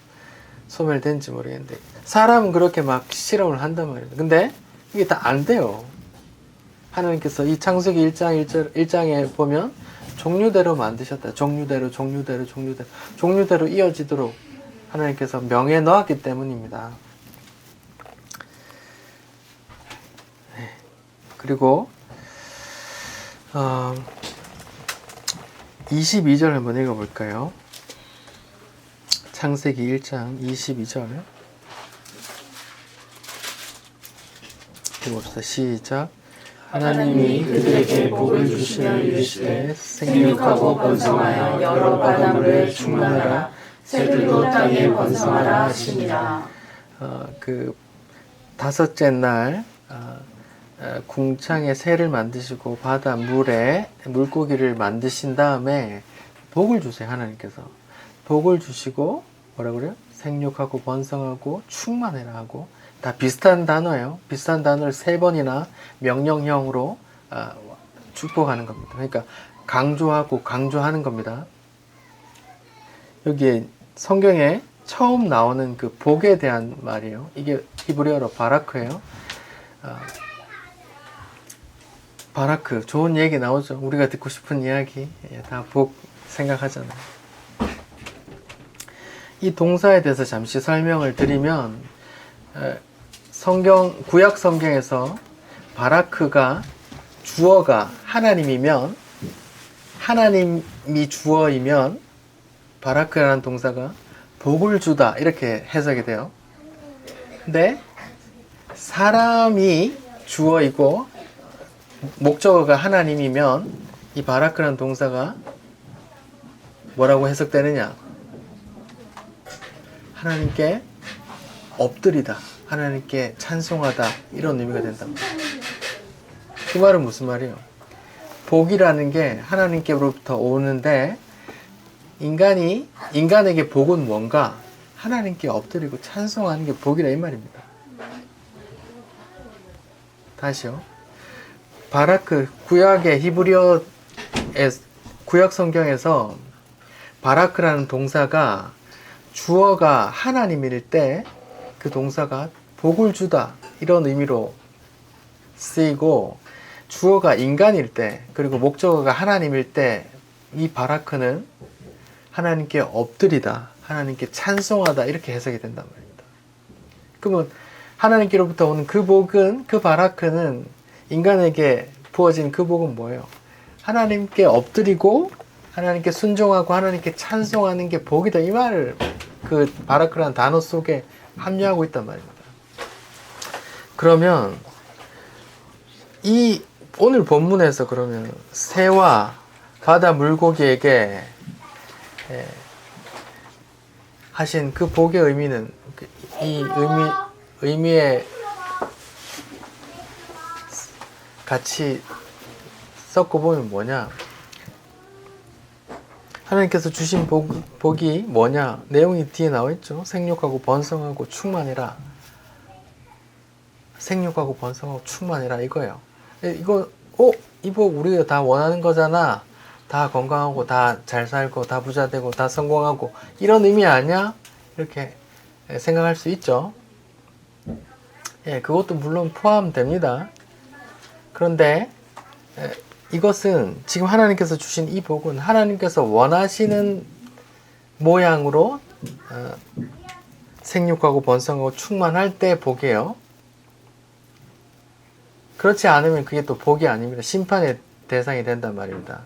A: 소멸된지 모르겠는데 사람은 그렇게 막 실험을 한단 말입니다. 근데 이게 다 안 돼요. 하나님께서 이 창세기 1장에 보면 종류대로 만드셨다. 종류대로 이어지도록 하나님께서 명해 놓았기 때문입니다. 네. 그리고 22절 한번 읽어볼까요? 창세기 1장 22절 읽어봅시다. 시작. 하나님이 그들에게 복을 주시라 이르시되 생육하고 번성하여 여러 바닷물에 충만하라 새들도 땅에 번성하라 하시니라. 그 다섯째 날 궁창에 새를 만드시고 바다 물에 물고기를 만드신 다음에 복을 주세요. 하나님께서 복을 주시고 뭐라 그래요? 생육하고 번성하고 충만해라 하고 다 비슷한 단어예요. 비슷한 단어를 3번이나 명령형으로 축복하는 겁니다. 그러니까 강조하고 강조하는 겁니다. 여기에 성경에 처음 나오는 그 복에 대한 말이에요. 이게 히브리어로 바라크예요. 바라크, 좋은 얘기 나오죠. 우리가 듣고 싶은 이야기 다 복 생각하잖아요. 이 동사에 대해서 잠시 설명을 드리면 구약 성경에서 바라크가 주어가 하나님이면 하나님이 주어이면 바라크라는 동사가 복을 주다 이렇게 해석이 돼요. 근데 사람이 주어이고 목적어가 하나님이면 이 바라크라는 동사가 뭐라고 해석되느냐? 하나님께 엎드리다, 하나님께 찬송하다 이런 의미가 된답니다. 그 말은 무슨 말이에요? 복이라는 게 하나님께로부터 오는데 인간에게 복은 뭔가? 하나님께 엎드리고 찬송하는 게 복이라 이 말입니다. 다시요. 바라크, 구약의 히브리어 구약 성경에서 바라크라는 동사가 주어가 하나님일 때 그 동사가 복을 주다 이런 의미로 쓰이고 주어가 인간일 때 그리고 목적어가 하나님일 때 이 바라크는 하나님께 엎드리다, 하나님께 찬송하다 이렇게 해석이 된단 말입니다. 그러면 하나님께로부터 오는 그 복은, 그 바라크는 인간에게 부어진 그 복은 뭐예요? 하나님께 엎드리고 하나님께 순종하고 하나님께 찬송하는 게 복이다, 이 말을 그 바라크라는 단어 속에 함유하고 있단 말입니다. 그러면 이 오늘 본문에서 그러면 새와 바다 물고기에게 하신 그 복의 의미는, 이 의미에 같이 섞어보면 뭐냐? 하나님께서 주신 복이 뭐냐? 내용이 뒤에 나와 있죠. 생육하고 번성하고 충만해라. 생육하고 번성하고 충만해라 이거예요. 이거 이 복 우리가 다 원하는 거잖아. 다 건강하고 다 잘 살고 다 부자 되고 다 성공하고 이런 의미 아니야? 이렇게 생각할 수 있죠. 예, 그것도 물론 포함됩니다. 그런데 이것은 지금 하나님께서 주신 이 복은 하나님께서 원하시는 모양으로 생육하고 번성하고 충만할 때 복이에요. 그렇지 않으면 그게 또 복이 아닙니다. 심판의 대상이 된단 말입니다.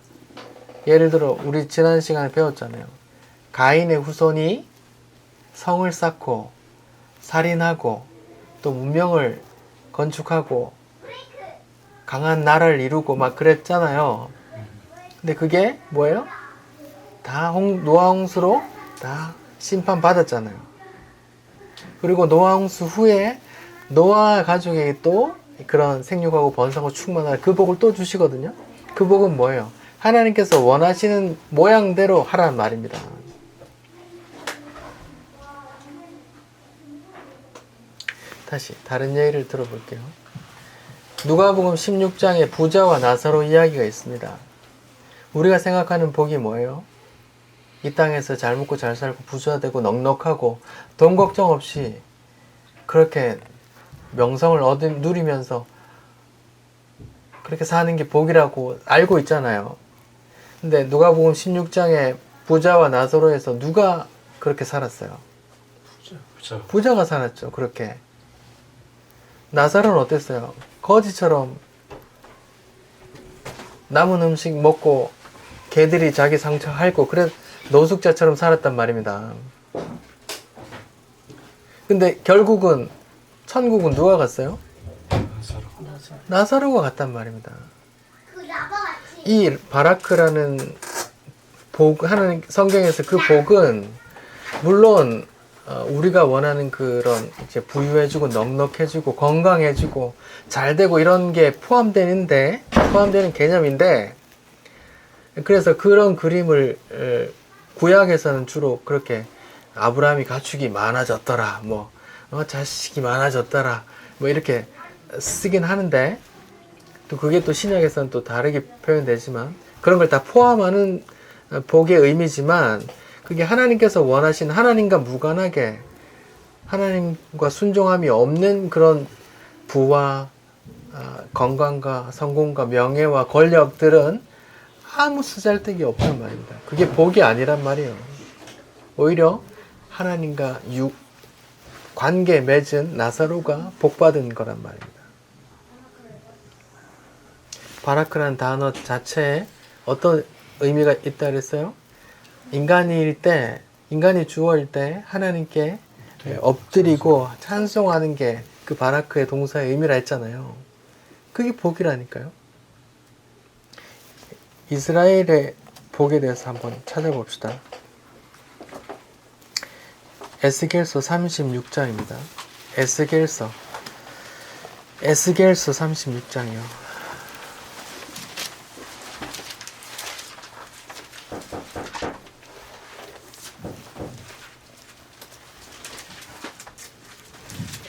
A: 예를 들어 우리 지난 시간에 배웠잖아요. 가인의 후손이 성을 쌓고 살인하고 또 문명을 건축하고 강한 나라를 이루고 막 그랬잖아요. 근데 그게 뭐예요? 다 노아 홍수로 다 심판받았잖아요. 그리고 노아 홍수 후에 노아 가족에게 또 그런 생육하고 번성하고 충만할 그 복을 또 주시거든요. 그 복은 뭐예요? 하나님께서 원하시는 모양대로 하라는 말입니다. 다시 다른 예를 들어볼게요. 누가복음 16장에 부자와 나사로 이야기가 있습니다. 우리가 생각하는 복이 뭐예요? 이 땅에서 잘 먹고 잘 살고 부자 되고 넉넉하고 돈 걱정 없이 그렇게 명성을 누리면서 그렇게 사는 게 복이라고 알고 있잖아요. 근데 누가복음 16장에 부자와 나사로에서 누가 그렇게 살았어요? 부자가 살았죠. 그렇게. 나사로는 어땠어요? 거지처럼 남은 음식 먹고 개들이 자기 상처 핥고 그래 노숙자처럼 살았단 말입니다. 근데 결국은 천국은 누가 갔어요? 나사로가 갔단 말입니다. 이 바라크라는 복, 하나님 성경에서 그 복은 물론 우리가 원하는 그런 이제 부유해지고 넉넉해지고 건강해지고 잘되고 이런 게 포함되는 개념인데, 그래서 그런 그림을 구약에서는 주로 그렇게 아브라함이 가축이 많아졌더라, 뭐 자식이 많아졌더라, 뭐 이렇게 쓰긴 하는데, 또 그게 또 신약에서는 또 다르게 표현되지만 그런 걸 다 포함하는 복의 의미지만, 그게 하나님께서 원하신 하나님과 무관하게 하나님과 순종함이 없는 그런 부와 건강과 성공과 명예와 권력들은 아무 쓰잘데기 없단 말입니다. 그게 복이 아니란 말이에요. 오히려 하나님과 관계 맺은 나사로가 복받은 거란 말입니다. 바라크라는 단어 자체에 어떤 의미가 있다 그랬어요? 인간이 주어일 때 하나님께 엎드리고 찬송하는 게 그 바라크의 동사의 의미라 했잖아요. 그게 복이라니까요. 이스라엘의 복에 대해서 한번 찾아봅시다. 에스겔서 36장입니다. 에스겔서 36장이요.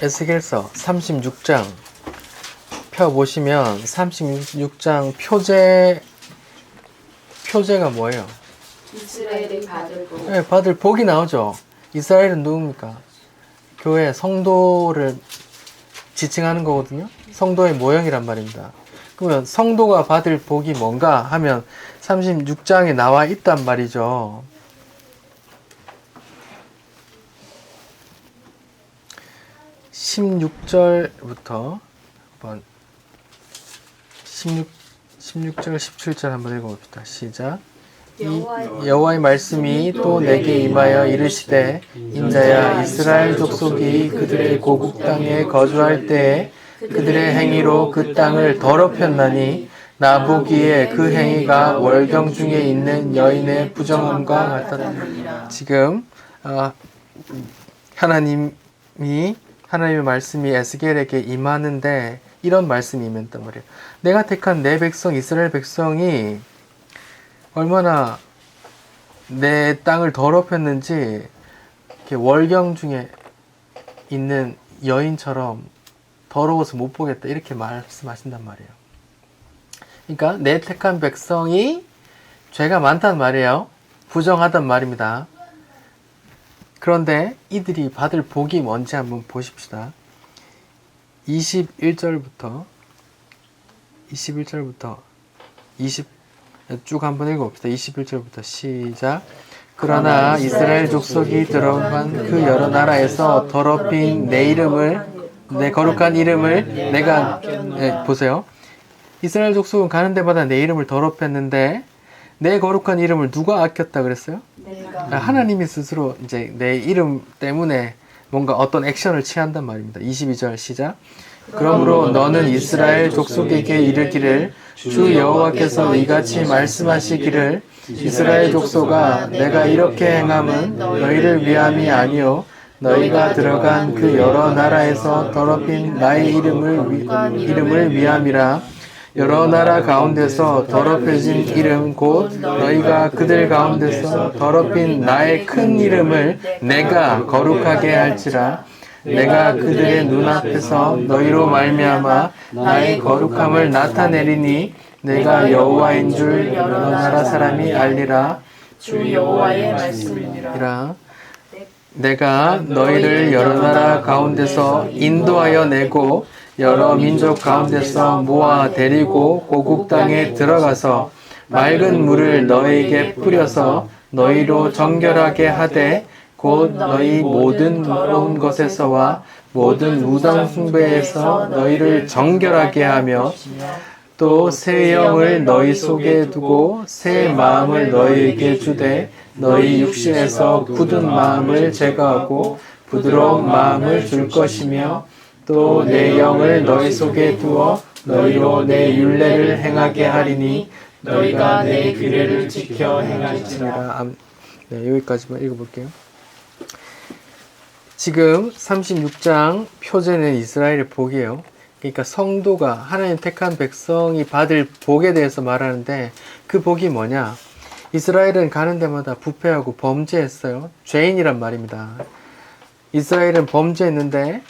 A: 에스겔서 36장 펴보시면 36장 표제가 뭐예요?
D: 이스라엘이 받을 복.
A: 네, 받을 복이 나오죠. 이스라엘은 누굽니까? 교회 성도를 지칭하는 거거든요. 성도의 모형이란 말입니다. 그러면 성도가 받을 복이 뭔가 하면 36장에 나와 있단 말이죠. 16절부터 한번 16절 17절 한번 읽어봅시다. 시작. 여호와의 말씀이 또 내게 임하여 이르시되 인자야 이스라엘 족속이 그들의 고국 땅에 거주할 때에 그들의 행위로 그 땅을 더럽혔나니 나 보기에 그 행위가 월경 중에 있는 여인의 부정함과 같았다. 지금 하나님의 말씀이 에스겔에게 임하는데 이런 말씀이 임했단 말이에요. 내가 택한 내 백성 이스라엘 백성이 얼마나 내 땅을 더럽혔는지 이렇게 월경 중에 있는 여인처럼 더러워서 못 보겠다 이렇게 말씀하신단 말이에요. 그러니까 내 택한 백성이 죄가 많단 말이에요. 부정하단 말입니다. 그런데 이들이 받을 복이 뭔지 한번 보십시다. 21절부터 쭉 한번 읽어봅시다. 21절부터 시작. 그러나 이스라엘 족속이 들어간 그 여러 나라에서 더럽힌 내 이름을 내 거룩한 이름을 내가 보세요. 이스라엘 족속은 가는 데마다 내 이름을 더럽혔는데 내 거룩한 이름을 누가 아꼈다 그랬어요? 하나님이 스스로 이제 내 이름 때문에 뭔가 어떤 액션을 취한단 말입니다. 22절 시작. 그러므로 너는 이스라엘 족속에게 이르기를 주 여호와께서 이같이 말씀하시기를 이스라엘 족속아 내가 이렇게 행함은 너희를 위함이 아니요 너희가 들어간 그 여러 나라에서 더럽힌 나의 이름을 위함이라. 여러 나라 가운데서 더럽혀진 이름 곧 너희가 그들 가운데서 더럽힌 나의 큰 이름을 내가 거룩하게 할지라. 내가 그들의 눈앞에서 너희로 말미암아 나의 거룩함을 나타내리니 내가 여호와인 줄 여러 나라 사람이 알리라.
D: 주 여호와의 말씀이니라.
A: 내가 너희를 여러 나라 가운데서 인도하여 내고 여러 민족 가운데서 모아 데리고 고국 땅에 들어가서 맑은 물을 너희에게 뿌려서 너희로 정결하게 하되 곧 너희 모든 더러운 것에서와 모든 우상 숭배에서 너희를 정결하게 하며 또 새 영을 너희 속에 두고 새 마음을 너희에게 주되 너희 육신에서 굳은 마음을 제거하고 부드러운 마음을 줄 것이며 또 내 영을 너희 속에 두어 너희로 내 율례를 행하게 하리니 너희가 내 규례를 지켜 행할지니라. 네, 여기까지만 읽어볼게요. 지금 36장 표제는 이스라엘의 복이에요. 그러니까 성도가 하나님 택한 백성이 받을 복에 대해서 말하는데 그 복이 뭐냐? 이스라엘은 가는 데마다 부패하고 범죄했어요. 죄인이란 말입니다. 이스라엘은 범죄했는데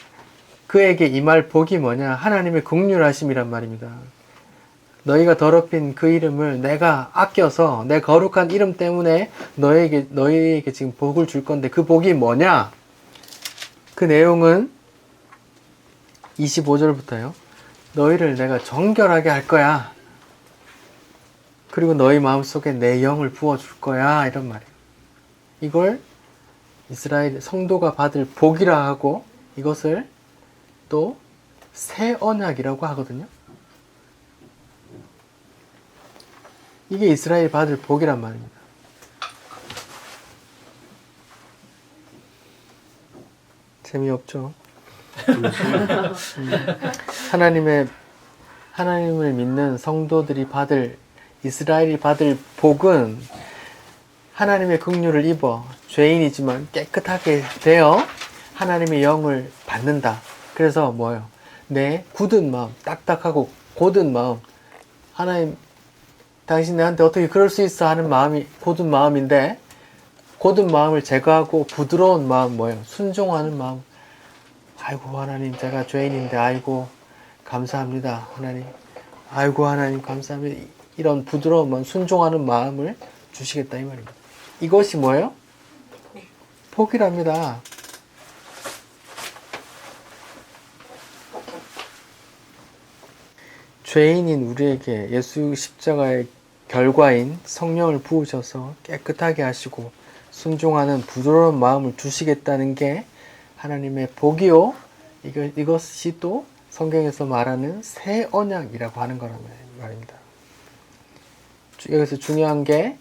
A: 그에게 임할 복이 뭐냐? 하나님의 긍휼하심이란 말입니다. 너희가 더럽힌 그 이름을 내가 아껴서 내 거룩한 이름 때문에 너희에게 지금 복을 줄 건데 그 복이 뭐냐? 그 내용은 25절부터요. 너희를 내가 정결하게 할 거야. 그리고 너희 마음속에 내 영을 부어줄 거야. 이런 말이에요. 이걸 이스라엘 성도가 받을 복이라 하고 이것을 또 새 언약이라고 하거든요. 이게 이스라엘 받을 복이란 말입니다. 재미없죠? 하나님을 믿는 성도들이 이스라엘이 받을 복은 하나님의 긍휼을 입어 죄인이지만 깨끗하게 되어 하나님의 영을 받는다. 그래서 뭐예요? 내 굳은 마음, 딱딱하고 곧은 마음, 하나님 당신 내한테 어떻게 그럴 수 있어 하는 마음이 곧은 마음인데 곧은 마음을 제거하고 부드러운 마음 뭐예요? 순종하는 마음. 아이고 하나님 제가 죄인인데 아이고 감사합니다 하나님. 아이고 하나님 감사합니다. 이런 부드러운 마음, 순종하는 마음을 주시겠다 이 말입니다. 이것이 뭐예요? 복이랍니다. 죄인인 우리에게 예수 십자가의 결과인 성령을 부으셔서 깨끗하게 하시고 순종하는 부드러운 마음을 주시겠다는 게 하나님의 복이요. 이것이 또 성경에서 말하는 새 언약이라고 하는 거란 말입니다. 여기서 중요한 게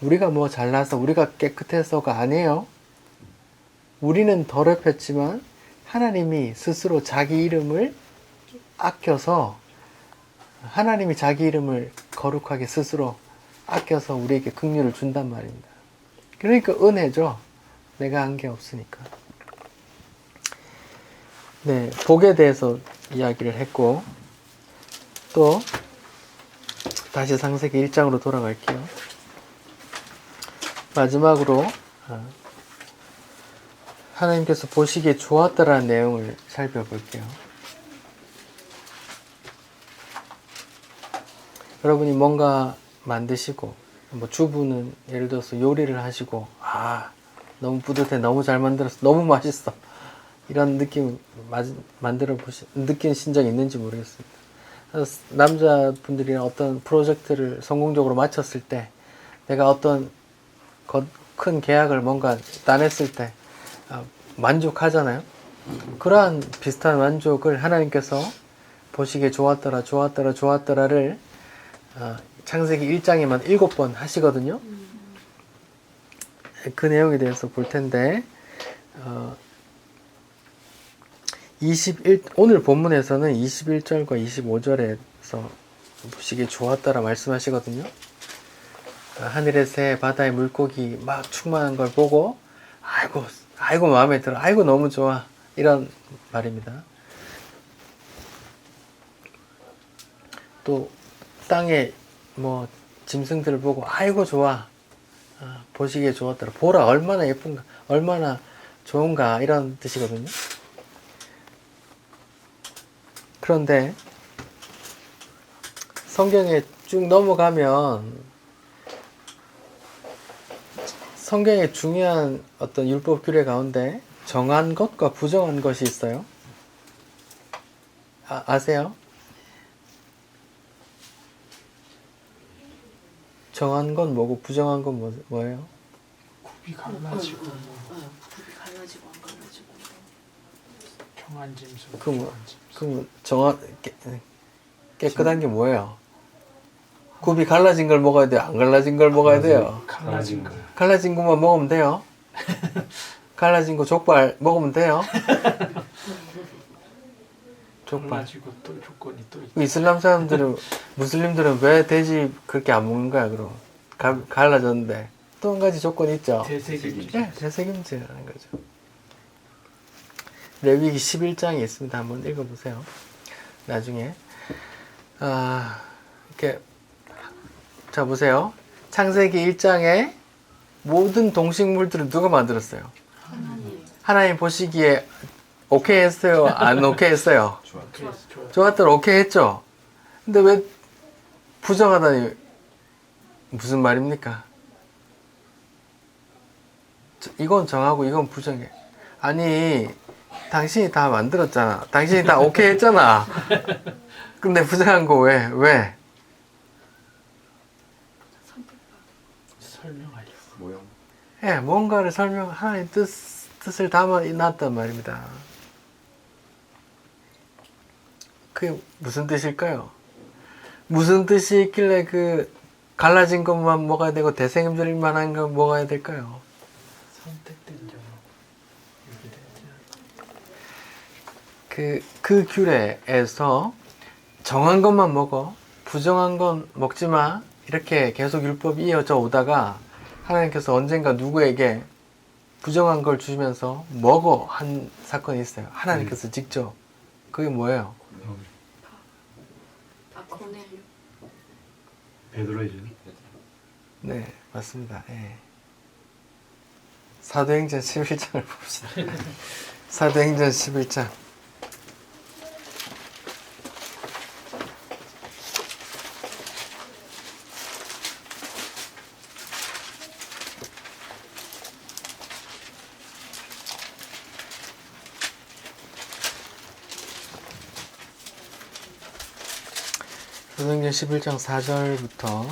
A: 우리가 뭐 잘나서 우리가 깨끗해서가 아니에요. 우리는 더럽혔지만 하나님이 스스로 자기 이름을 아껴서 하나님이 자기 이름을 거룩하게 스스로 아껴서 우리에게 긍휼을 준단 말입니다. 그러니까 은혜죠. 내가 한 게 없으니까. 네, 복에 대해서 이야기를 했고 또 다시 창세기 1장으로 돌아갈게요. 마지막으로 하나님께서 보시기에 좋았다라는 내용을 살펴볼게요. 여러분이 뭔가 만드시고 뭐 주부는 예를 들어서 요리를 하시고 너무 뿌듯해, 너무 잘 만들었어, 너무 맛있어 이런 느낌 느끼신 적 있는지 모르겠습니다. 남자분들이랑 어떤 프로젝트를 성공적으로 마쳤을 때 내가 어떤 큰 계약을 뭔가 따냈을 때 만족하잖아요. 그러한 비슷한 만족을 하나님께서 보시기에 좋았더라 좋았더라 좋았더라를 창세기 1장에만 7번 하시거든요. 그 내용에 대해서 볼 텐데 오늘 본문에서는 21절과 25절에서 보시기에 좋았다라 말씀하시거든요. 하늘의 새, 바다의 물고기 막 충만한 걸 보고 아이고 마음에 들어, 아이고 너무 좋아, 이런 말입니다. 또 땅에 뭐 짐승들을 보고 아이고 좋아, 보시기에 좋았더라, 보라 얼마나 예쁜가, 얼마나 좋은가, 이런 뜻이거든요. 그런데 성경에 쭉 넘어가면 성경의 중요한 어떤 율법 규례 가운데 정한 것과 부정한 것이 있어요. 아세요? 정한 건 뭐고 부정한 건 뭐예요?
B: 굽이 갈라지고
D: 굽이 갈라지고 안 갈라지고
B: 평안 짐승.
A: 그럼 깨끗한 게 뭐예요? 굽이 갈라진 걸 먹어야 돼요? 안 갈라진 걸 먹어야 돼요?
B: 갈라진 거.
A: 갈라진 것만 먹으면 돼요? 갈라진 거 족발 먹으면 돼요? 족발.
B: 갈라지고 또 조건이 또 있고.
A: 이슬람 사람들은, 무슬림들은 왜 돼지 그렇게 안 먹는 거야, 그럼? 갈라졌는데. 또 한 가지 조건이 있죠?
B: 대세김치.
A: 네, 대세김질하는 거죠. 레위기 11장에 있습니다. 한번 읽어보세요. 나중에. 이렇게. 자, 보세요. 창세기 1장에 모든 동식물들은 누가 만들었어요? 하나님 보시기에 오케이 했어요? 안 오케이 했어요? 좋았더라, 오케이 했죠? 근데 왜 부정하다니, 무슨 말입니까? 이건 정하고 이건 부정해. 아니, 당신이 다 만들었잖아. 당신이 다 오케이 했잖아. 근데 부정한 거 왜?
B: 설명하려고.
C: 모형.
A: 예, 뭔가를 하나님 뜻을 담아놨단 말입니다. 그게 무슨 뜻일까요? 무슨 뜻이 있길래 갈라진 것만 먹어야 되고 대생임절일 만한 거 먹어야 될까요?
B: 선택된 점.
A: 그 규례에서 정한 것만 먹어, 부정한 건 먹지 마, 이렇게 계속 율법이 이어져 오다가 하나님께서 언젠가 누구에게 부정한 걸 주시면서 먹어 한 사건이 있어요. 하나님께서 직접. 그게 뭐예요?
D: 고넬료.
C: 베드로이죠.
A: 네, 맞습니다. 예. 사도행전 11장을 봅시다. 사도행전 11장. 사도행전 11장 4절부터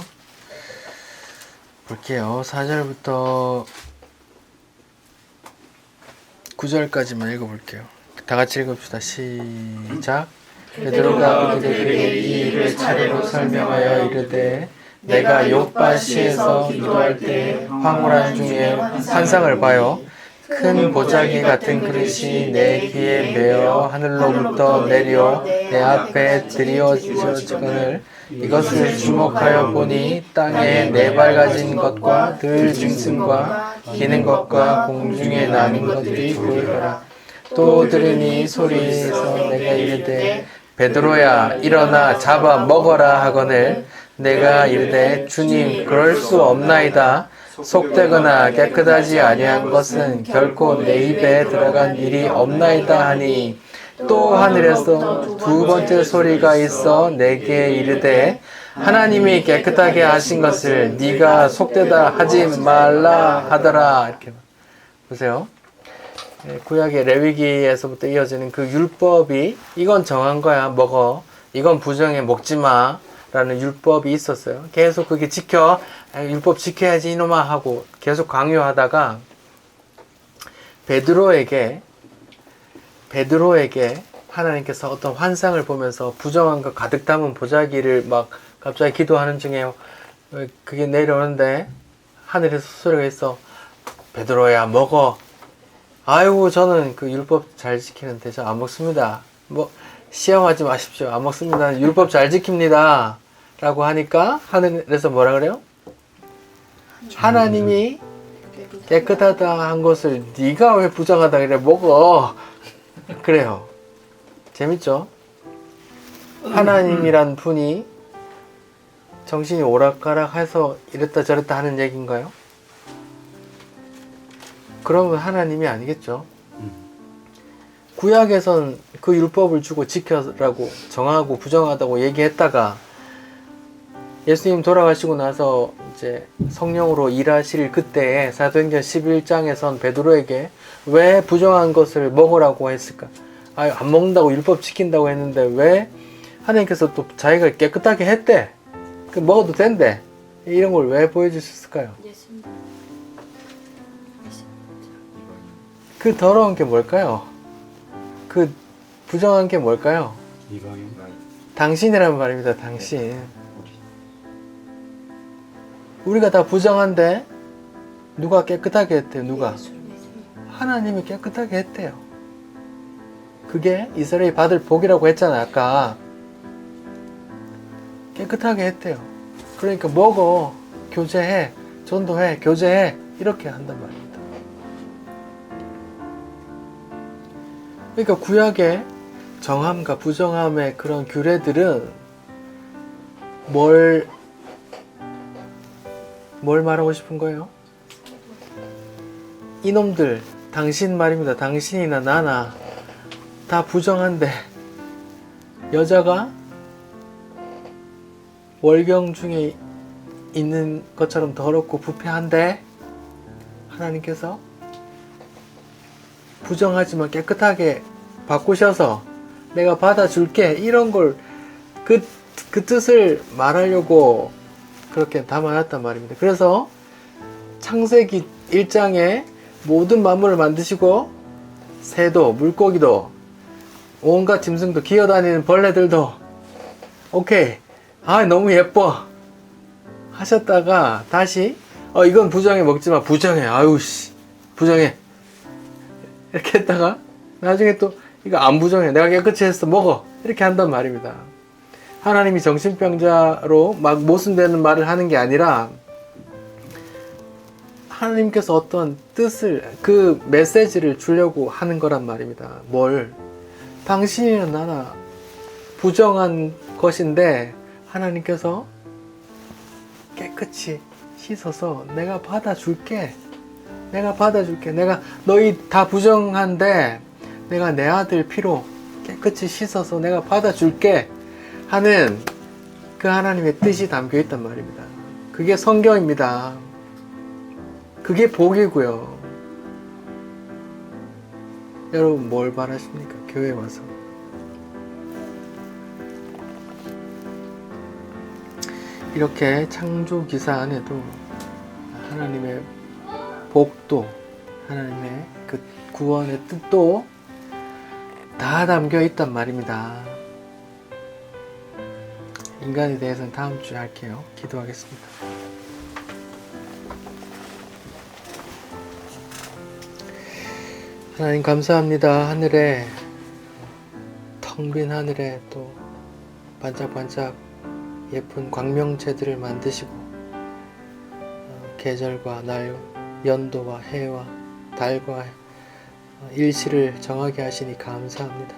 A: 볼게요. 4절부터 9절까지만 읽어볼게요. 다 같이 읽읍시다. 시작. 베드로가 그들에게 이 일을 차례로 설명하여 이르되 내가 요빠시에서 기도할 때 황홀한 중에 환상을 봐요. 큰 보자기 같은 그릇이 내 귀에 매어 하늘로부터 내려 내 앞에 들이어지거늘 이것을 주목하여 보니 땅에 네 발 가진 것과 들 짐승과 기는 것과 공중에 나는 것들이 보이더라. 또 들으니 소리에서 내가 이르되 베드로야 일어나 잡아 먹어라 하거늘 내가 이르되 주님 그럴 수 없나이다. 속되거나 깨끗하지 아니한 것은 결코 내 입에 들어간 일이 없나이다 하니 또 하늘에서 두 번째 소리가 있어 내게 이르되 하나님이 깨끗하게 하신 것을 네가 속되다 하지 말라 하더라. 이렇게 보세요. 구약의 레위기에서부터 이어지는 그 율법이 이건 정한 거야 먹어 이건 부정해 먹지 마 라는 율법이 있었어요. 계속 그게 지켜 율법 지켜야지 이놈아 하고 계속 강요하다가 베드로에게 하나님께서 어떤 환상을 보면서 부정한 거 가득 담은 보자기를 막 갑자기 기도하는 중에 그게 내려오는데 하늘에서 소리가 있어. 베드로야 먹어. 아이고 저는 그 율법 잘 지키는데 저 안 먹습니다. 뭐 시험하지 마십시오. 안 먹습니다. 율법 잘 지킵니다. 라고 하니까 하늘에서 뭐라 그래요? 하나님이 깨끗하다 한 것을 네가 왜 부정하다 그래? 먹어. 그래요. 재밌죠? 하나님이란 분이 정신이 오락가락해서 이랬다 저랬다 하는 얘기인가요? 그러면 하나님이 아니겠죠. 구약에선 그 율법을 주고 지켜라고 정하고 부정하다고 얘기했다가 예수님 돌아가시고 나서 이제 성령으로 일하실 그때에 사도행전 11장에선 베드로에게 왜 부정한 것을 먹으라고 했을까? 안 먹는다고 율법 지킨다고 했는데 왜 하나님께서 또 자기가 깨끗하게 했대. 그 먹어도 된대. 이런 걸 왜 보여주셨을까요? 그 더러운 게 뭘까요? 그 부정한 게 뭘까요?
C: 이방인
A: 당신이란 말입니다. 당신. 우리가 다 부정한데 누가 깨끗하게 했대요? 누가? 하나님이 깨끗하게 했대요. 그게 이스라엘이 받을 복이라고 했잖아요. 아까 깨끗하게 했대요. 그러니까 먹어, 교제해, 전도해, 교제해 이렇게 한단 말입니다. 그러니까 구약의 정함과 부정함의 그런 규례들은 뭘 말하고 싶은 거예요? 이놈들, 당신 말입니다. 당신이나 나나 다 부정한데 여자가 월경 중에 있는 것처럼 더럽고 부패한데 하나님께서 부정하지만 깨끗하게 바꾸셔서 내가 받아줄게 이런 걸 그 뜻을 말하려고 그렇게 담아놨단 말입니다. 그래서 창세기 1장에 모든 만물을 만드시고 새도 물고기도 온갖 짐승도 기어다니는 벌레들도 오케이 너무 예뻐 하셨다가 다시 이건 부정해 먹지마 부정해 부정해 이렇게 했다가 나중에 또 이거 안 부정해 내가 깨끗이 했어 먹어 이렇게 한단 말입니다. 하나님이 정신병자로 막 모순되는 말을 하는 게 아니라 하나님께서 어떤 뜻을 그 메시지를 주려고 하는 거란 말입니다. 뭘? 당신이나 나나 부정한 것인데 하나님께서 깨끗이 씻어서 내가 받아줄게 내가 너희 다 부정한데 내가 내 아들 피로 깨끗이 씻어서 내가 받아줄게 하는 그 하나님의 뜻이 담겨 있단 말입니다. 그게 성경입니다. 그게 복이고요. 여러분 뭘 바라십니까? 교회 와서 이렇게 창조 기사 안에도 하나님의 복도, 하나님의 그 구원의 뜻도 다 담겨 있단 말입니다. 인간에 대해서는 다음 주에 할게요. 기도하겠습니다. 하나님 감사합니다. 하늘에, 텅 빈 하늘에 또 반짝반짝 예쁜 광명체들을 만드시고 계절과 날, 연도와 해와 달과 일시를 정하게 하시니 감사합니다.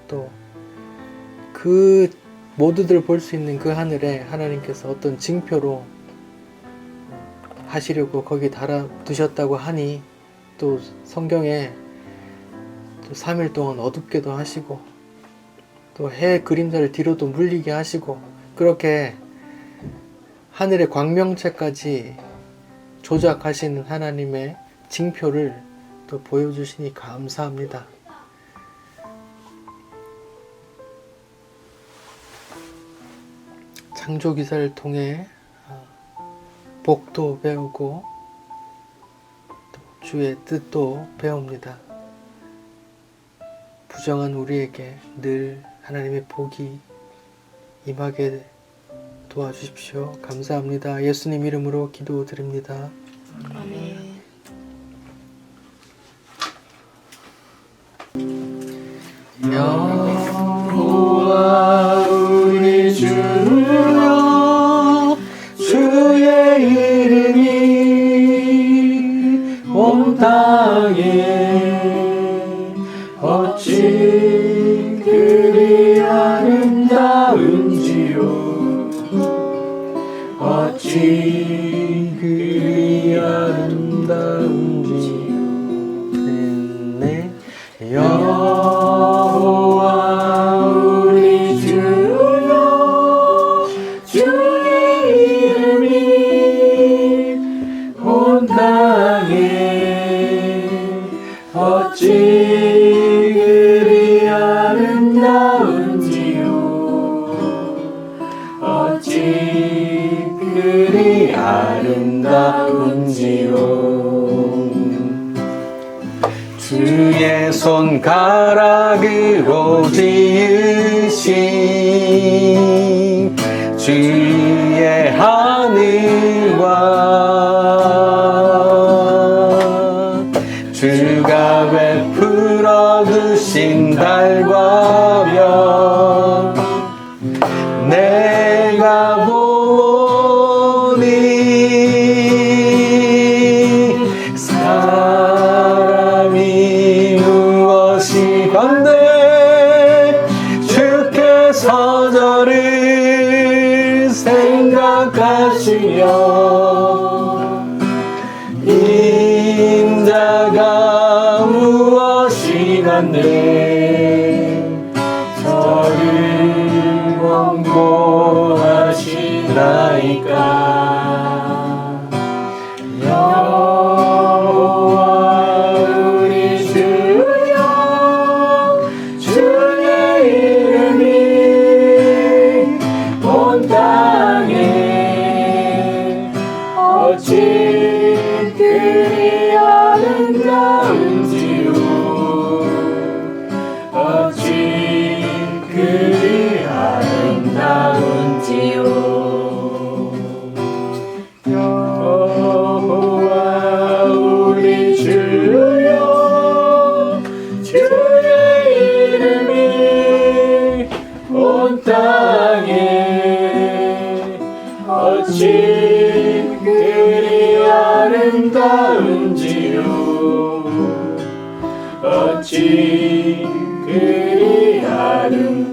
A: 또 그 모두들 볼 수 있는 그 하늘에 하나님께서 어떤 징표로 하시려고 거기 달아 두셨다고 하니 또 성경에 또 3일 동안 어둡게도 하시고 또 해 그림자를 뒤로도 물리게 하시고 그렇게 하늘의 광명체까지 조작하시는 하나님의 징표를 또 보여주시니 감사합니다. 창조기사를 통해 복도 배우고 또 주의 뜻도 배웁니다. 부정한 우리에게 늘 하나님의 복이 임하게 도와주십시오. 감사합니다. 예수님 이름으로 기도드립니다.
D: 아멘.
A: 여호와 우리 주여 주의 이름이 온 땅에 어찌 그리 아름다운지요 어찌 그리 아름다운지요 네. 여호와 우리 주여 주의 이름이 온 땅에 어찌 그리 아름다운지요 어찌 그리 아름다운지요 주의 손가락으로 지으신 주의 하늘과 주가 베풀어 두신 달과 별 내가 보니 사람이 무엇이 건데 주께서 저를 생각하시며 인자가 무엇이 건데 저를 권고하시나이까 여호와 우리 주여 주의 이름이 온 땅에 어찌 그리 아름다운지요 어찌 그리 아름다운지요 여호와 우리 주여 주의 이름이 온 땅에 어찌 그리 아름다운지요 어찌 그리 아름다운지요